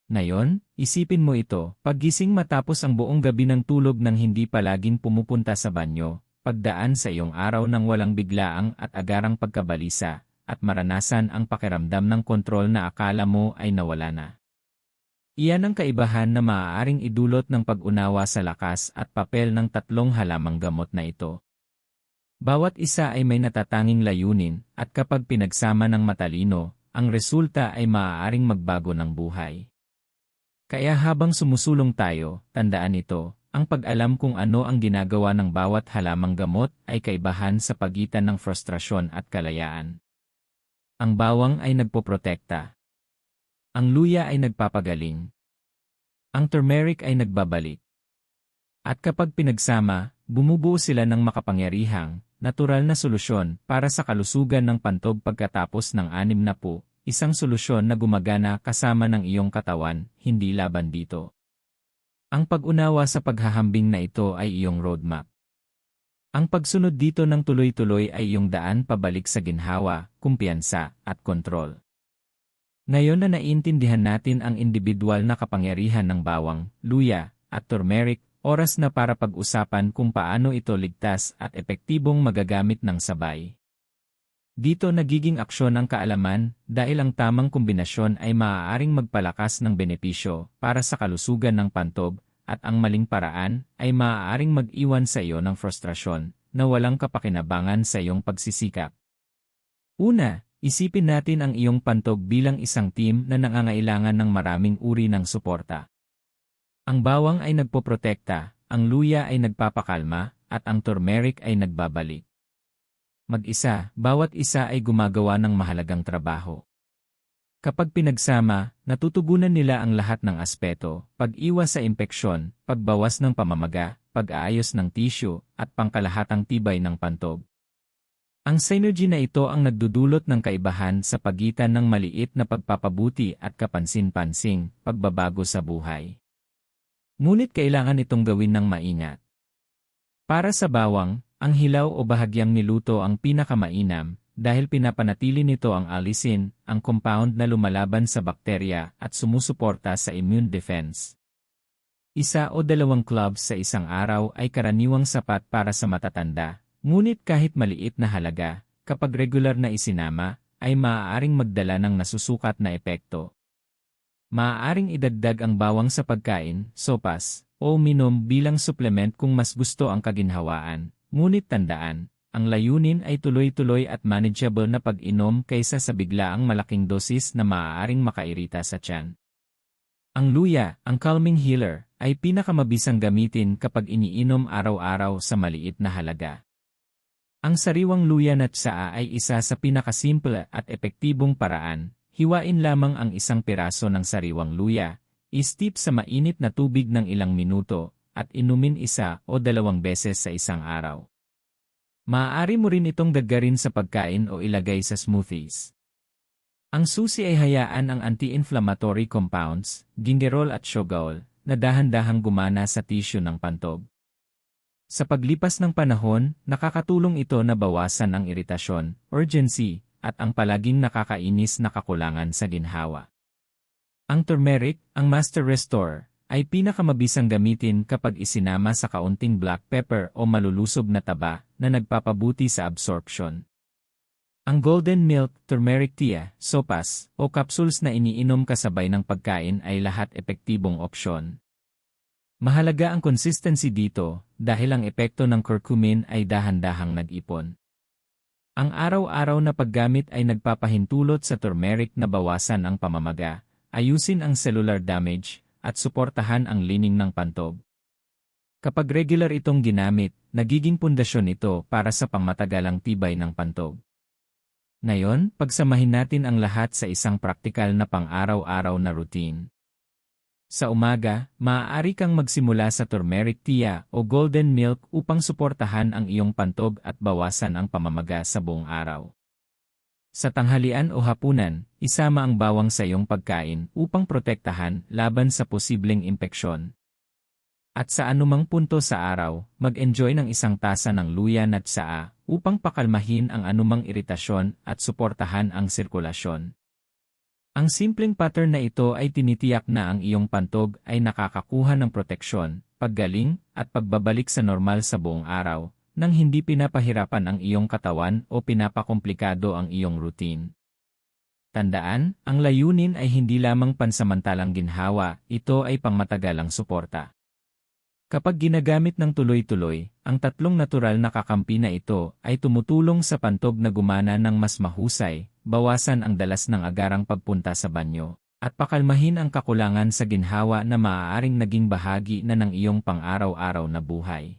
Ngayon, isipin mo ito, paggising matapos ang buong gabi ng tulog nang hindi palaging pumupunta sa banyo, pagdaan sa iyong araw ng walang biglaang at agarang pagkabalisa, at maranasan ang pakiramdam ng kontrol na akala mo ay nawala na. Iyan ang kaibahan na maaaring idulot ng pag-unawa sa lakas at papel ng tatlong halamang gamot na ito. Bawat isa ay may natatanging layunin, at kapag pinagsama ng matalino, ang resulta ay maaaring magbago ng buhay. Kaya habang sumusulong tayo, tandaan ito, ang pag-alam kung ano ang ginagawa ng bawat halamang gamot ay kaibahan sa pagitan ng frustrasyon at kalayaan. Ang bawang ay nagpoprotekta. Ang luya ay nagpapagaling. Ang turmeric ay nagbabalik. At kapag pinagsama, bumubuo sila ng makapangyarihang, natural na solusyon para sa kalusugan ng pantog pagkatapos ng 60, isang solusyon na gumagana kasama ng iyong katawan, hindi laban dito. Ang pag-unawa sa paghahambing na ito ay iyong roadmap. Ang pagsunod dito ng tuloy-tuloy ay iyong daan pabalik sa ginhawa, kumpiyansa, at kontrol. Ngayon na naiintindihan natin ang individual na kapangyarihan ng bawang, luya, at turmeric, oras na para pag-usapan kung paano ito ligtas at epektibong magagamit ng sabay. Dito nagiging aksyon ang kaalaman dahil ang tamang kombinasyon ay maaaring magpalakas ng benepisyo para sa kalusugan ng pantog at ang maling paraan ay maaaring mag-iwan sa iyo ng frustrasyon na walang kapakinabangan sa iyong pagsisikap. Una, isipin natin ang iyong pantog bilang isang team na nangangailangan ng maraming uri ng suporta. Ang bawang ay nagpoprotekta, ang luya ay nagpapakalma, at ang turmeric ay nagbabalik. Mag-isa, bawat isa ay gumagawa ng mahalagang trabaho. Kapag pinagsama, natutugunan nila ang lahat ng aspeto, pag-iwas sa impeksyon, pagbawas ng pamamaga, pag-aayos ng tissue, at pangkalahatang tibay ng pantog. Ang synergy na ito ang nagdudulot ng kaibahan sa pagitan ng maliit na pagpapabuti at kapansin-pansing pagbabago sa buhay. Ngunit kailangan itong gawin ng maingat. Para sa bawang, ang hilaw o bahagyang niluto ang pinakamainam dahil pinapanatili nito ang allicin, ang compound na lumalaban sa bakterya at sumusuporta sa immune defense. 1 o 2 cloves sa isang araw ay karaniwang sapat para sa matatanda, ngunit kahit maliit na halaga, kapag regular na isinama, ay maaaring magdala ng nasusukat na epekto. Maaaring idagdag ang bawang sa pagkain, sopas, o minom bilang supplement kung mas gusto ang kaginhawaan. Ngunit tandaan, ang layunin ay tuloy-tuloy at manageable na pag-inom kaysa sa biglaang malaking dosis na maaaring makairita sa tiyan. Ang luya, ang calming healer, ay pinakamabisang gamitin kapag iniinom araw-araw sa maliit na halaga. Ang sariwang luya na tsaa ay isa sa pinakasimple at epektibong paraan. Hiwain lamang ang isang piraso ng sariwang luya, i-steep sa mainit na tubig ng ilang minuto, at inumin 1 o 2 beses sa isang araw. Maaari mo rin itong daggarin sa pagkain o ilagay sa smoothies. Ang susi ay hayaan ang anti-inflammatory compounds, gingerol at shogaol, na dahan-dahang gumana sa tissue ng pantog. Sa paglipas ng panahon, nakakatulong ito na bawasan ang iritasyon, urgency, at ang palaging nakakainis na kakulangan sa ginhawa. Ang turmeric, ang master restorer, ay pinakamabisang gamitin kapag isinama sa kaunting black pepper o malulusob na taba na nagpapabuti sa absorption. Ang golden milk, turmeric tea, sopas, o capsules na iniinom kasabay ng pagkain ay lahat epektibong opsyon. Mahalaga ang consistency dito dahil ang epekto ng curcumin ay dahan-dahang nag-ipon. Ang araw-araw na paggamit ay nagpapahintulot sa turmeric na bawasan ang pamamaga, ayusin ang cellular damage, at suportahan ang lining ng pantog. Kapag regular itong ginamit, nagiging pundasyon ito para sa pangmatagalang tibay ng pantog. Ngayon, pagsamahin natin ang lahat sa isang praktikal na pang-araw-araw na routine. Sa umaga, maaari kang magsimula sa turmeric tea o golden milk upang suportahan ang iyong pantog at bawasan ang pamamaga sa buong araw. Sa tanghalian o hapunan, isama ang bawang sa iyong pagkain upang protektahan laban sa posibleng impeksyon. At sa anumang punto sa araw, mag-enjoy ng isang tasa ng luya at tsaa upang pakalmahin ang anumang iritasyon at suportahan ang sirkulasyon. Ang simpleng pattern na ito ay tinitiyak na ang iyong pantog ay nakakakuha ng proteksyon, paggaling, at pagbabalik sa normal sa buong araw, nang hindi pinapahirapan ang iyong katawan o pinapakomplikado ang iyong routine. Tandaan, ang layunin ay hindi lamang pansamantalang ginhawa, ito ay pangmatagalang suporta. Kapag ginagamit ng tuloy-tuloy, ang tatlong natural na kakampi na ito ay tumutulong sa pantog na gumana ng mas mahusay, bawasan ang dalas ng agarang pagpunta sa banyo, at pakalmahin ang kakulangan sa ginhawa na maaaring naging bahagi na ng iyong pang-araw-araw na buhay.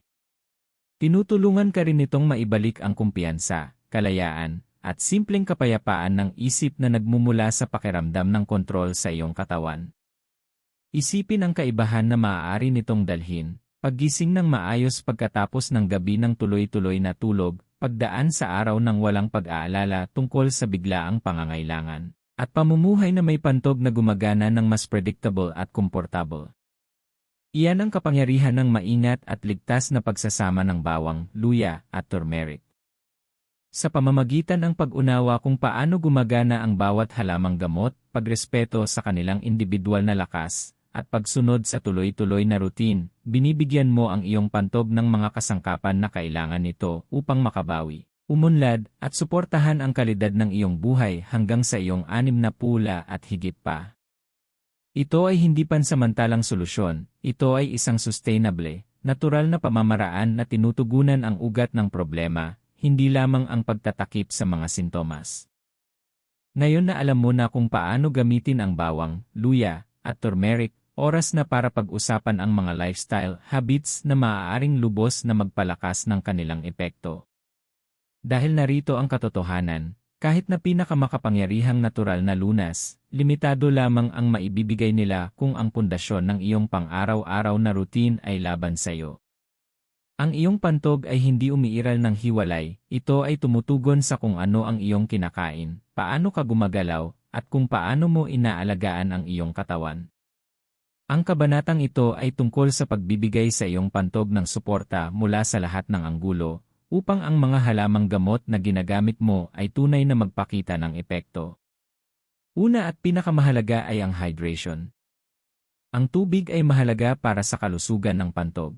Tinutulungan ka rin itong maibalik ang kumpiyansa, kalayaan, at simpleng kapayapaan ng isip na nagmumula sa pakiramdam ng kontrol sa iyong katawan. Isipin ang kaibahan na maaari nitong dalhin, paggising ng maayos pagkatapos ng gabi ng tuloy-tuloy na tulog, pagdaan sa araw ng walang pag-aalala tungkol sa biglaang pangangailangan, at pamumuhay na may pantog na gumagana ng mas predictable at komportable. Iyan ang kapangyarihan ng maingat at ligtas na pagsasama ng bawang, luya, at turmeric. Sa pamamagitan ng pag-unawa kung paano gumagana ang bawat halamang gamot, pagrespeto sa kanilang individual na lakas, at pagsunod sa tuloy-tuloy na routine, binibigyan mo ang iyong pantog ng mga kasangkapan na kailangan nito upang makabawi, umunlad, at suportahan ang kalidad ng iyong buhay hanggang sa iyong 60 at higit pa. Ito ay hindi pansamantalang solusyon, ito ay isang sustainable, natural na pamamaraan na tinutugunan ang ugat ng problema, hindi lamang ang pagtatakip sa mga sintomas. Ngayon na alam mo na kung paano gamitin ang bawang, luya, at turmeric, oras na para pag-usapan ang mga lifestyle habits na maaaring lubos na magpalakas ng kanilang epekto. Dahil narito ang katotohanan, kahit na pinakamakapangyarihang natural na lunas, limitado lamang ang maibibigay nila kung ang pundasyon ng iyong pang-araw-araw na routine ay laban sa iyo. Ang iyong pantog ay hindi umiiral ng hiwalay, ito ay tumutugon sa kung ano ang iyong kinakain, paano ka gumagalaw, at kung paano mo inaalagaan ang iyong katawan. Ang kabanatang ito ay tungkol sa pagbibigay sa iyong pantog ng suporta mula sa lahat ng anggulo, upang ang mga halamang gamot na ginagamit mo ay tunay na magpakita ng epekto. Una at pinakamahalaga ay ang hydration. Ang tubig ay mahalaga para sa kalusugan ng pantog.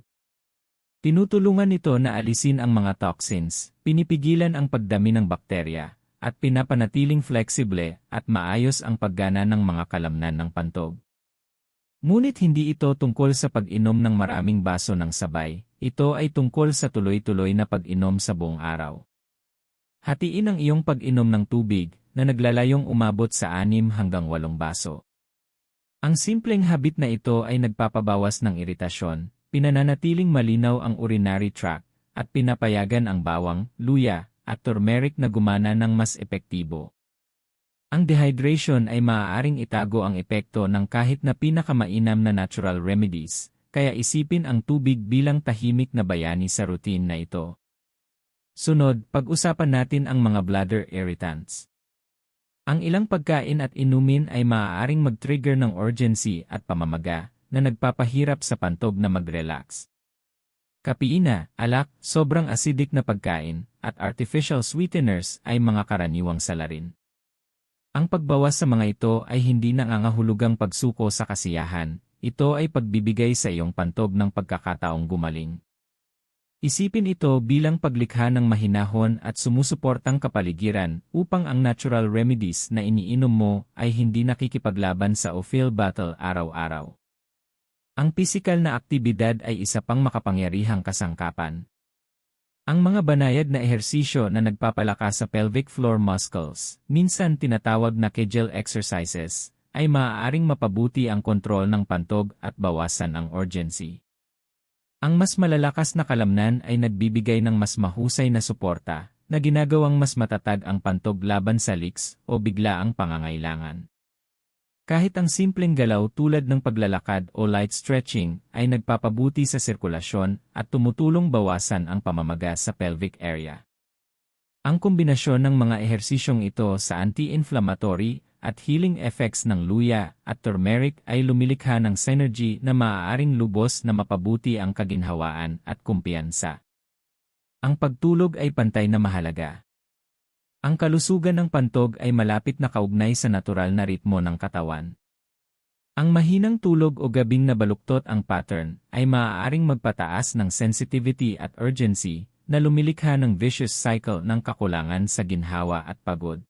Tinutulungan nito na alisin ang mga toxins, pinipigilan ang pagdami ng bakterya, at pinapanatiling flexible at maayos ang paggana ng mga kalamnan ng pantog. Ngunit hindi ito tungkol sa pag-inom ng maraming baso ng sabay, ito ay tungkol sa tuloy-tuloy na pag-inom sa buong araw. Hatiin ang iyong pag-inom ng tubig na naglalayong umabot sa 6 hanggang 8 baso. Ang simpleng habit na ito ay nagpapabawas ng iritasyon, pinananatiling malinaw ang urinary tract, at pinapayagan ang bawang, luya, at turmeric na gumana ng mas epektibo. Ang dehydration ay maaaring itago ang epekto ng kahit na pinakamainam na natural remedies, kaya isipin ang tubig bilang tahimik na bayani sa routine na ito. Sunod, pag-usapan natin ang mga bladder irritants. Ang ilang pagkain at inumin ay maaaring mag-trigger ng urgency at pamamaga na nagpapahirap sa pantog na mag-relax. Kapiina, alak, sobrang acidic na pagkain, at artificial sweeteners ay mga karaniwang salarin. Ang pagbawas sa mga ito ay hindi nangangahulugang pagsuko sa kasiyahan, ito ay pagbibigay sa iyong pantog ng pagkakataong gumaling. Isipin ito bilang paglikha ng mahinahon at sumusuportang kapaligiran upang ang natural remedies na iniinom mo ay hindi nakikipaglaban sa uphill battle araw-araw. Ang pisikal na aktibidad ay isa pang makapangyarihang kasangkapan. Ang mga banayad na ehersisyo na nagpapalakas sa pelvic floor muscles, minsan tinatawag na Kegel exercises, ay maaaring mapabuti ang kontrol ng pantog at bawasan ang urgency. Ang mas malalakas na kalamnan ay nagbibigay ng mas mahusay na suporta, na ginagawang mas matatag ang pantog laban sa leaks o biglaang pangangailangan. Kahit ang simpleng galaw tulad ng paglalakad o light stretching ay nagpapabuti sa sirkulasyon at tumutulong bawasan ang pamamaga sa pelvic area. Ang kombinasyon ng mga ehersisyong ito sa anti-inflammatory at healing effects ng luya at turmeric ay lumilikha ng synergy na maaaring lubos na mapabuti ang kaginhawaan at kumpiyansa. Ang pagtulog ay pantay na mahalaga. Ang kalusugan ng pantog ay malapit na kaugnay sa natural na ritmo ng katawan. Ang mahinang tulog o gabing nabaluktot ang pattern ay maaaring magpataas ng sensitivity at urgency na lumilikha ng vicious cycle ng kakulangan sa ginhawa at pagod.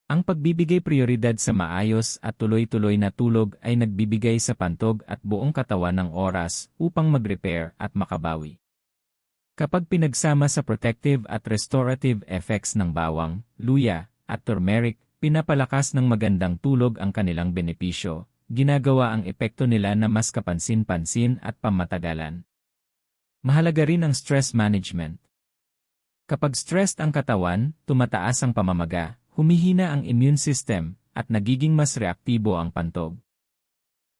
Ang pagbibigay prioridad sa maayos at tuloy-tuloy na tulog ay nagbibigay sa pantog at buong katawan ng oras upang mag-repair at makabawi. Kapag pinagsama sa protective at restorative effects ng bawang, luya, at turmeric, pinapalakas ng magandang tulog ang kanilang benepisyo, ginagawa ang epekto nila na mas kapansin-pansin at pamatagalan. Mahalaga rin ang stress management. Kapag stressed ang katawan, tumataas ang pamamaga, humihina ang immune system, at nagiging mas reaktibo ang pantog.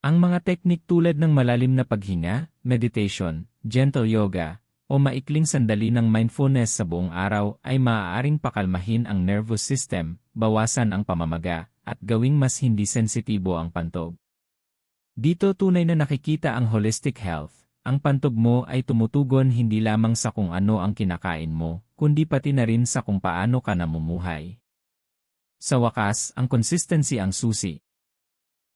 Ang mga teknik tulad ng malalim na paghinga, meditation, gentle yoga, o maikling sandali ng mindfulness sa buong araw ay maaaring pakalmahin ang nervous system, bawasan ang pamamaga, at gawing mas hindi sensitibo ang pantog. Dito tunay na nakikita ang holistic health. Ang pantog mo ay tumutugon hindi lamang sa kung ano ang kinakain mo, kundi pati na rin sa kung paano ka namumuhay. Sa wakas, ang consistency ang susi.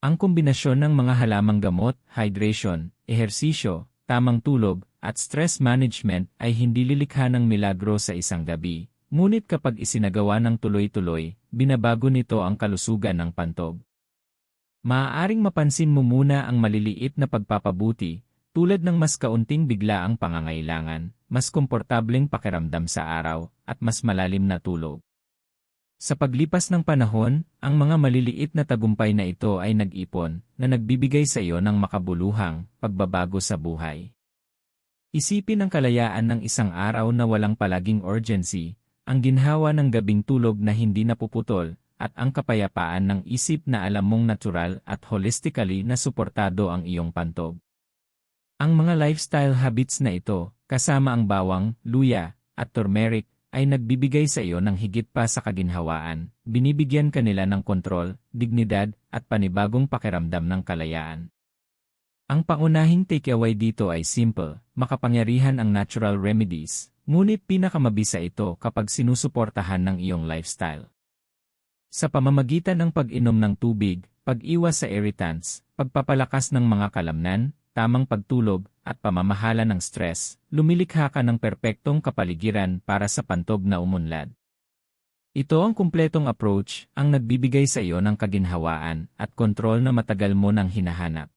Ang kombinasyon ng mga halamang gamot, hydration, ehersisyo, tamang tulog, at stress management ay hindi lilikha ng milagro sa isang gabi, ngunit kapag isinagawa ng tuloy-tuloy, binabago nito ang kalusugan ng pantog. Maaaring mapansin mo muna ang maliliit na pagpapabuti, tulad ng mas kaunting biglaang pangangailangan, mas komportableng pakiramdam sa araw, at mas malalim na tulog. Sa paglipas ng panahon, ang mga maliliit na tagumpay na ito ay nag-ipon na nagbibigay sa iyo ng makabuluhang pagbabago sa buhay. Isipin ang kalayaan ng isang araw na walang palaging urgency, ang ginhawa ng gabing tulog na hindi napuputol, at ang kapayapaan ng isip na alam mong natural at holistically na suportado ang iyong pantog. Ang mga lifestyle habits na ito, kasama ang bawang, luya, at turmeric, ay nagbibigay sa iyo ng higit pa sa kaginhawaan, binibigyan kanila ng kontrol, dignidad, at panibagong pakiramdam ng kalayaan. Ang pangunahing takeaway dito ay simple, makapangyarihan ang natural remedies, ngunit pinakamabisa ito kapag sinusuportahan ng iyong lifestyle. Sa pamamagitan ng pag-inom ng tubig, pag-iwas sa irritants, pagpapalakas ng mga kalamnan, tamang pagtulog, at pamamahala ng stress, lumilikha ka ng perpektong kapaligiran para sa pantog na umunlad. Ito ang kumpletong approach, ang nagbibigay sa iyo ng kaginhawaan at kontrol na matagal mo nang hinahanap.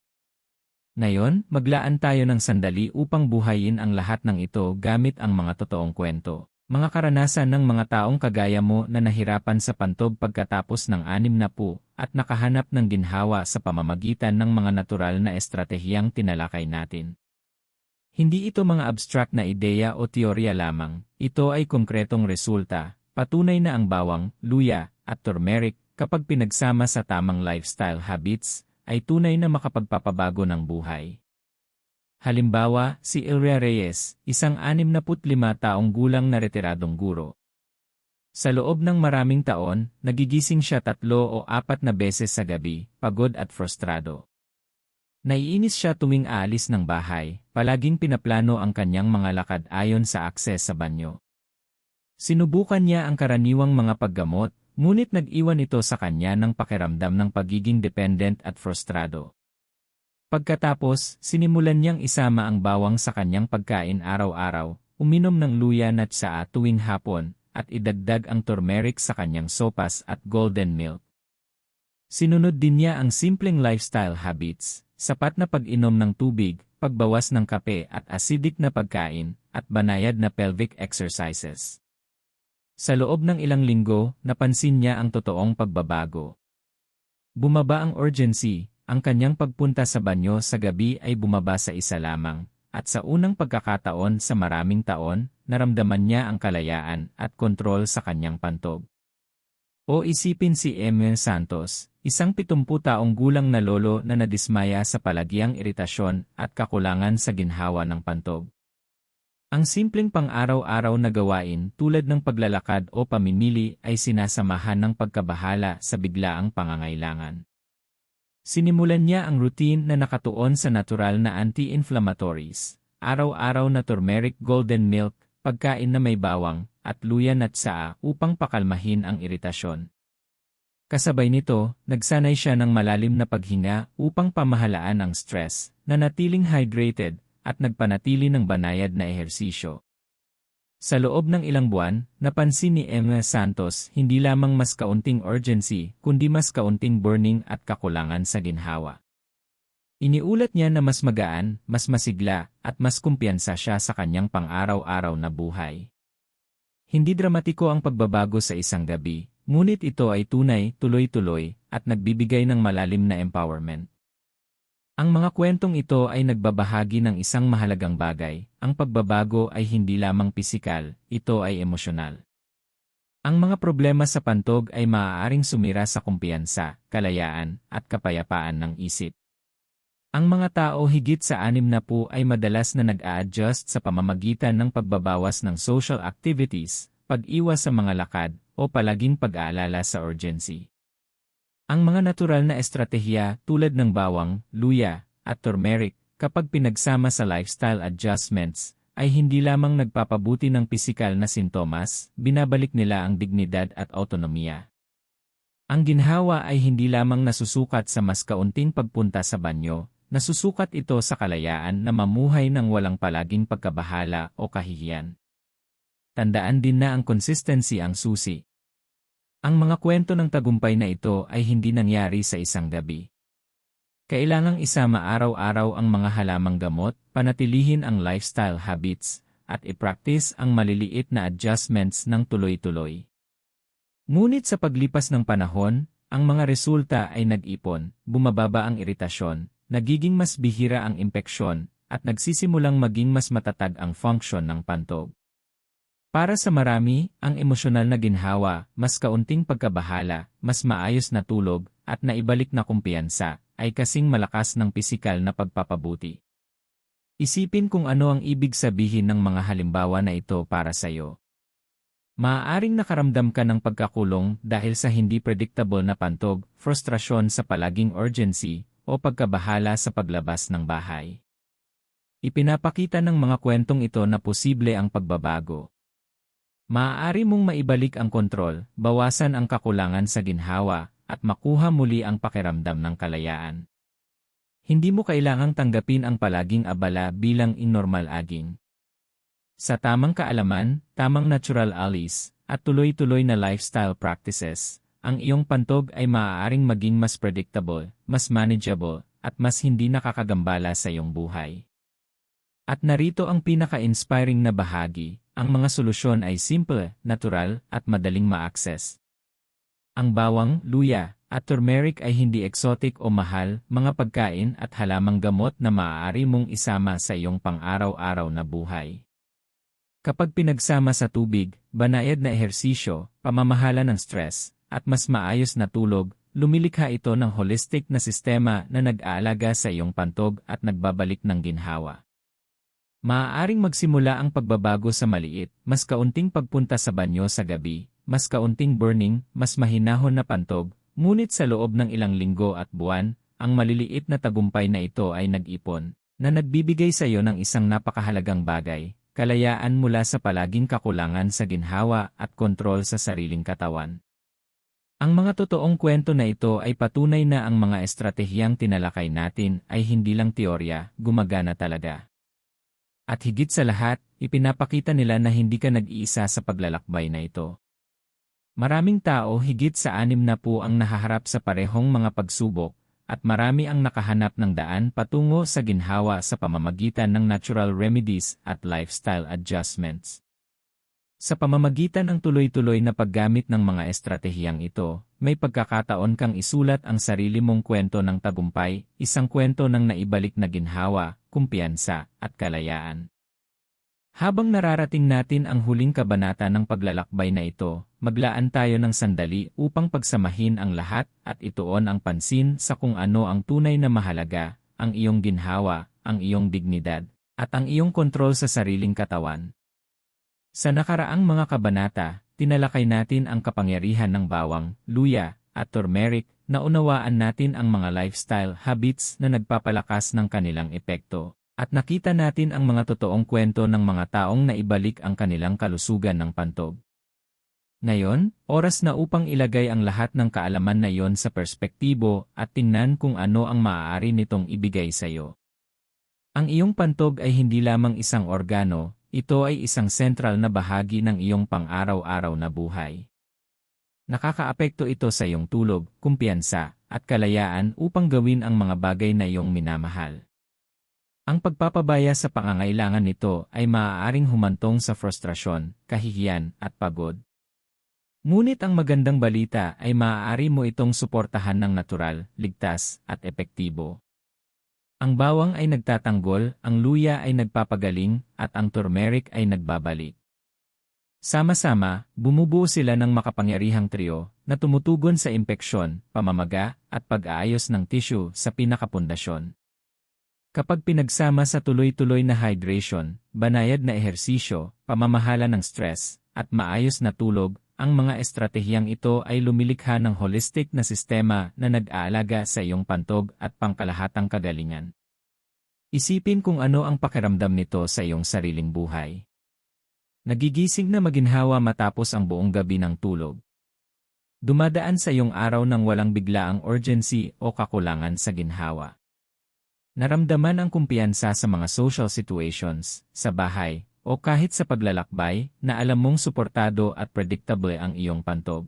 Ngayon, maglaan tayo ng sandali upang buhayin ang lahat ng ito gamit ang mga totoong kwento. Mga karanasan ng mga taong kagaya mo na nahirapan sa pantog pagkatapos ng 60 at nakahanap ng ginhawa sa pamamagitan ng mga natural na estratehiyang tinalakay natin. Hindi ito mga abstract na ideya o teorya lamang, ito ay konkretong resulta, patunay na ang bawang, luya, at turmeric, kapag pinagsama sa tamang lifestyle habits, ay tunay na makapagpapabago ng buhay. Halimbawa, si Ilria Reyes, isang 65 taong gulang na retiradong guro. Sa loob ng maraming taon, nagigising siya 3 o 4 na beses sa gabi, pagod at frustrado. Naiinis siya tuwing aalis ng bahay, palaging pinaplano ang kanyang mga lakad ayon sa akses sa banyo. Sinubukan niya ang karaniwang mga paggamot, ngunit nag-iwan ito sa kanya ng pakiramdam ng pagiging dependent at frustrado. Pagkatapos, sinimulan niyang isama ang bawang sa kanyang pagkain araw-araw, uminom ng luya na tsaa tuwing hapon, at idagdag ang turmeric sa kanyang sopas at golden milk. Sinunod din niya ang simpleng lifestyle habits, sapat na pag-inom ng tubig, pagbawas ng kape at acidic na pagkain, at banayad na pelvic exercises. Sa loob ng ilang linggo, napansin niya ang totoong pagbabago. Bumaba ang urgency, ang kanyang pagpunta sa banyo sa gabi ay bumaba sa 1 lamang, at sa unang pagkakataon sa maraming taon, naramdaman niya ang kalayaan at kontrol sa kanyang pantog. O isipin si Emil Santos, isang 70 taong gulang na lolo na nadismaya sa palagiang iritasyon at kakulangan sa ginhawa ng pantog. Ang simpleng pang-araw-araw na gawain tulad ng paglalakad o pamimili ay sinasamahan ng pagkabahala sa biglaang pangangailangan. Sinimulan niya ang routine na nakatuon sa natural na anti-inflammatories, araw-araw na turmeric golden milk, pagkain na may bawang, at luya at saa upang pakalmahin ang iritasyon. Kasabay nito, nagsanay siya ng malalim na paghinga upang pamahalaan ang stress, nanatiling hydrated, at nagpanatili ng banayad na ehersisyo. Sa loob ng ilang buwan, napansin ni Emma Santos hindi lamang mas kaunting urgency, kundi mas kaunting burning at kakulangan sa ginhawa. Iniulat niya na mas magaan, mas masigla, at mas kumpiyansa siya sa kanyang pang-araw-araw na buhay. Hindi dramatiko ang pagbabago sa isang gabi, ngunit ito ay tunay, tuloy-tuloy, at nagbibigay ng malalim na empowerment. Ang mga kwentong ito ay nagbabahagi ng isang mahalagang bagay, ang pagbabago ay hindi lamang pisikal, ito ay emosyonal. Ang mga problema sa pantog ay maaaring sumira sa kumpiyansa, kalayaan, at kapayapaan ng isip. Ang mga tao higit sa 60 ay madalas na nag-a-adjust sa pamamagitan ng pagbabawas ng social activities, pag-iwas sa mga lakad, o palaging pag-aalala sa urgency. Ang mga natural na estratehiya tulad ng bawang, luya, at turmeric, kapag pinagsama sa lifestyle adjustments, ay hindi lamang nagpapabuti ng pisikal na sintomas, binabalik nila ang dignidad at autonomiya. Ang ginhawa ay hindi lamang nasusukat sa mas kaunting pagpunta sa banyo, nasusukat ito sa kalayaan na mamuhay ng walang palaging pagkabahala o kahihiyan. Tandaan din na ang consistency ang susi. Ang mga kwento ng tagumpay na ito ay hindi nangyari sa isang gabi. Kailangang isama araw-araw ang mga halamang gamot, panatilihin ang lifestyle habits, at i-practice ang maliliit na adjustments ng tuloy-tuloy. Ngunit sa paglipas ng panahon, ang mga resulta ay nag-ipon, bumababa ang iritasyon, nagiging mas bihira ang impeksyon, at nagsisimulang maging mas matatag ang function ng pantog. Para sa marami, ang emosyonal na ginhawa, mas kaunting pagkabahala, mas maayos na tulog, at naibalik na kumpiyansa, ay kasing malakas ng pisikal na pagpapabuti. Isipin kung ano ang ibig sabihin ng mga halimbawa na ito para sa iyo. Maaaring nakaramdam ka ng pagkakulong dahil sa hindi predictable na pantog, frustrasyon sa palaging urgency, o pagkabahala sa paglabas ng bahay. Ipinapakita ng mga kwentong ito na posible ang pagbabago. Maaari mong maibalik ang kontrol, bawasan ang kakulangan sa ginhawa, at makuha muli ang pakiramdam ng kalayaan. Hindi mo kailangang tanggapin ang palaging abala bilang inormal aging. Sa tamang kaalaman, tamang natural alis, at tuloy-tuloy na lifestyle practices, ang iyong pantog ay maaaring maging mas predictable, mas manageable, at mas hindi nakakagambala sa iyong buhay. At narito ang pinaka-inspiring na bahagi. Ang mga solusyon ay simple, natural, at madaling ma-access. Ang bawang, luya, at turmeric ay hindi exotic o mahal, mga pagkain at halamang gamot na maaari mong isama sa iyong pang-araw-araw na buhay. Kapag pinagsama sa tubig, banayad na ehersisyo, pamamahala ng stress, at mas maayos na tulog, lumilikha ito ng holistic na sistema na nag-aalaga sa iyong pantog at nagbabalik ng ginhawa. Maaaring magsimula ang pagbabago sa maliit, mas kaunting pagpunta sa banyo sa gabi, mas kaunting burning, mas mahinahon na pantog, ngunit sa loob ng ilang linggo at buwan, ang maliliit na tagumpay na ito ay nag-ipon, na nagbibigay sa iyo ng isang napakahalagang bagay, kalayaan mula sa palaging kakulangan sa ginhawa at kontrol sa sariling katawan. Ang mga totoong kwento na ito ay patunay na ang mga estratehiyang tinalakay natin ay hindi lang teorya, gumagana talaga. At higit sa lahat, ipinapakita nila na hindi ka nag-iisa sa paglalakbay na ito. Maraming tao higit sa 60 ang nahaharap sa parehong mga pagsubok, at marami ang nakahanap ng daan patungo sa ginhawa sa pamamagitan ng natural remedies at lifestyle adjustments. Sa pamamagitan ng tuloy-tuloy na paggamit ng mga estratehiyang ito, may pagkakataon kang isulat ang sarili mong kwento ng tagumpay, isang kwento ng naibalik na ginhawa, kumpiyansa, at kalayaan. Habang nararating natin ang huling kabanata ng paglalakbay na ito, maglaan tayo ng sandali upang pagsamahin ang lahat at ituon ang pansin sa kung ano ang tunay na mahalaga, ang iyong ginhawa, ang iyong dignidad, at ang iyong kontrol sa sariling katawan. Sa nakaraang mga kabanata, tinalakay natin ang kapangyarihan ng bawang, luya, at turmeric, naunawaan natin ang mga lifestyle habits na nagpapalakas ng kanilang epekto, at nakita natin ang mga totoong kwento ng mga taong naibalik ang kanilang kalusugan ng pantog. Ngayon, oras na upang ilagay ang lahat ng kaalaman na iyon sa perspektibo at tingnan kung ano ang maaari nitong ibigay sa iyo. Ang iyong pantog ay hindi lamang isang organo, ito ay isang sentral na bahagi ng iyong pang-araw-araw na buhay. Nakakaapekto ito sa iyong tulog, kumpiyansa, at kalayaan upang gawin ang mga bagay na iyong minamahal. Ang pagpapabaya sa pangangailangan nito ay maaaring humantong sa frustrasyon, kahihiyan, at pagod. Ngunit ang magandang balita ay maaari mo itong suportahan ng natural, ligtas, at epektibo. Ang bawang ay nagtatanggol, ang luya ay nagpapagaling, at ang turmeric ay nagbabalik. Sama-sama, bumubuo sila ng makapangyarihang trio na tumutugon sa impeksyon, pamamaga, at pag-aayos ng tissue sa pinakapundasyon. Kapag pinagsama sa tuloy-tuloy na hydration, banayad na ehersisyo, pamamahala ng stress, at maayos na tulog, ang mga estratehiyang ito ay lumilikha ng holistic na sistema na nag-aalaga sa iyong pantog at pangkalahatang kagalingan. Isipin kung ano ang pakiramdam nito sa iyong sariling buhay. Nagigising na maginhawa matapos ang buong gabi ng tulog. Dumadaan sa iyong araw ng walang biglaang urgency o kakulangan sa ginhawa. Naramdaman ang kumpiyansa sa mga social situations, sa bahay, o kahit sa paglalakbay, na alam mong suportado at predictable ang iyong pantog.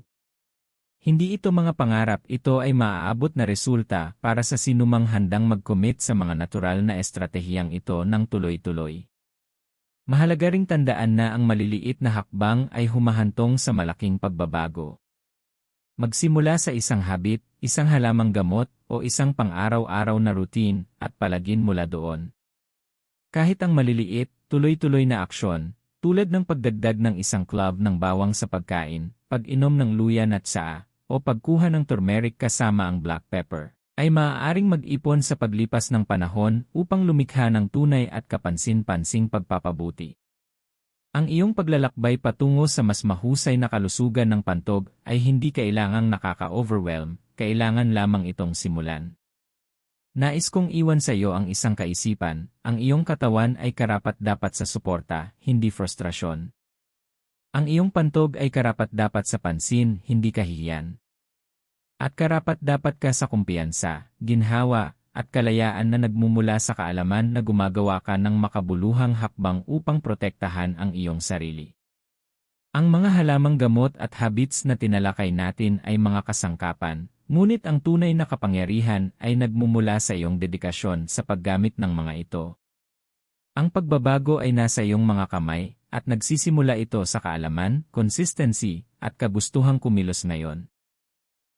Hindi ito mga pangarap, ito ay maaabot na resulta para sa sinumang handang mag-commit sa mga natural na estratehiyang ito ng tuloy-tuloy. Mahalaga ring tandaan na ang maliliit na hakbang ay humahantong sa malaking pagbabago. Magsimula sa isang habit, isang halamang gamot, o isang pang-araw-araw na routine, at palagin mula doon. Kahit ang maliliit, tuloy-tuloy na aksyon, tulad ng pagdagdag ng isang clove ng bawang sa pagkain, pag-inom ng luya at tsaa, o pagkuha ng turmeric kasama ang black pepper, ay maaaring mag-ipon sa paglipas ng panahon upang lumikha ng tunay at kapansin-pansing pagpapabuti. Ang iyong paglalakbay patungo sa mas mahusay na kalusugan ng pantog ay hindi kailangang nakaka-overwhelm, kailangan lamang itong simulan. Nais kong iwan sa iyo ang isang kaisipan, ang iyong katawan ay karapat-dapat sa suporta, hindi frustrasyon. Ang iyong pantog ay karapat-dapat sa pansin, hindi kahihiyan. At karapat-dapat ka sa kumpiyansa, ginhawa, at kalayaan na nagmumula sa kaalaman na gumagawa ka ng makabuluhang hakbang upang protektahan ang iyong sarili. Ang mga halamang gamot at habits na tinalakay natin ay mga kasangkapan, ngunit ang tunay na kapangyarihan ay nagmumula sa iyong dedikasyon sa paggamit ng mga ito. Ang pagbabago ay nasa iyong mga kamay, at nagsisimula ito sa kaalaman, consistency, at kagustuhang kumilos ngayon.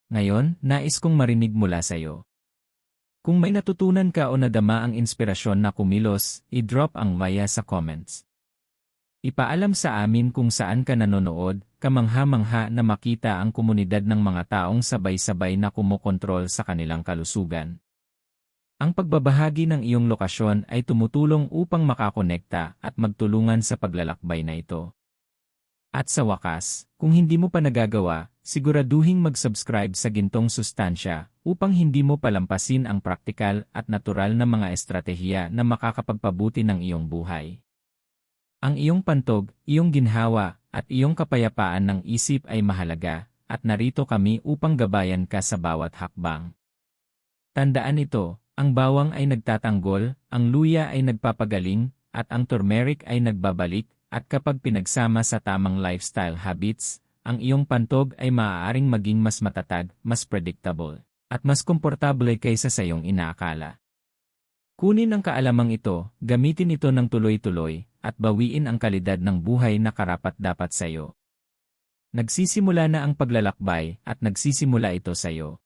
Ngayon, nais kong marinig mula sa iyo. Kung may natutunan ka o nadama ang inspirasyon na kumilos, i-drop ang via sa comments. Ipaalam sa amin kung saan ka nanonood, kamangha-mangha na makita ang komunidad ng mga taong sabay-sabay na kumokontrol sa kanilang kalusugan. Ang pagbabahagi ng iyong lokasyon ay tumutulong upang makakonekta at magtulungan sa paglalakbay na ito. At sa wakas, kung hindi mo pa nagagawa, siguraduhing mag-subscribe sa Gintong Sustansya upang hindi mo palampasin ang praktikal at natural na mga estratehiya na makakapagpabuti ng iyong buhay. Ang iyong pantog, iyong ginhawa, at iyong kapayapaan ng isip ay mahalaga, at narito kami upang gabayan ka sa bawat hakbang. Tandaan ito, ang bawang ay nagtatanggol, ang luya ay nagpapagaling, at ang turmeric ay nagbabalik, at kapag pinagsama sa tamang lifestyle habits, ang iyong pantog ay maaaring maging mas matatag, mas predictable, at mas komportable kaysa sa iyong inaakala. Kunin ang kaalamang ito, gamitin ito ng tuloy-tuloy, at bawiin ang kalidad ng buhay na karapat-dapat sa iyo. Nagsisimula na ang paglalakbay at nagsisimula ito sa iyo.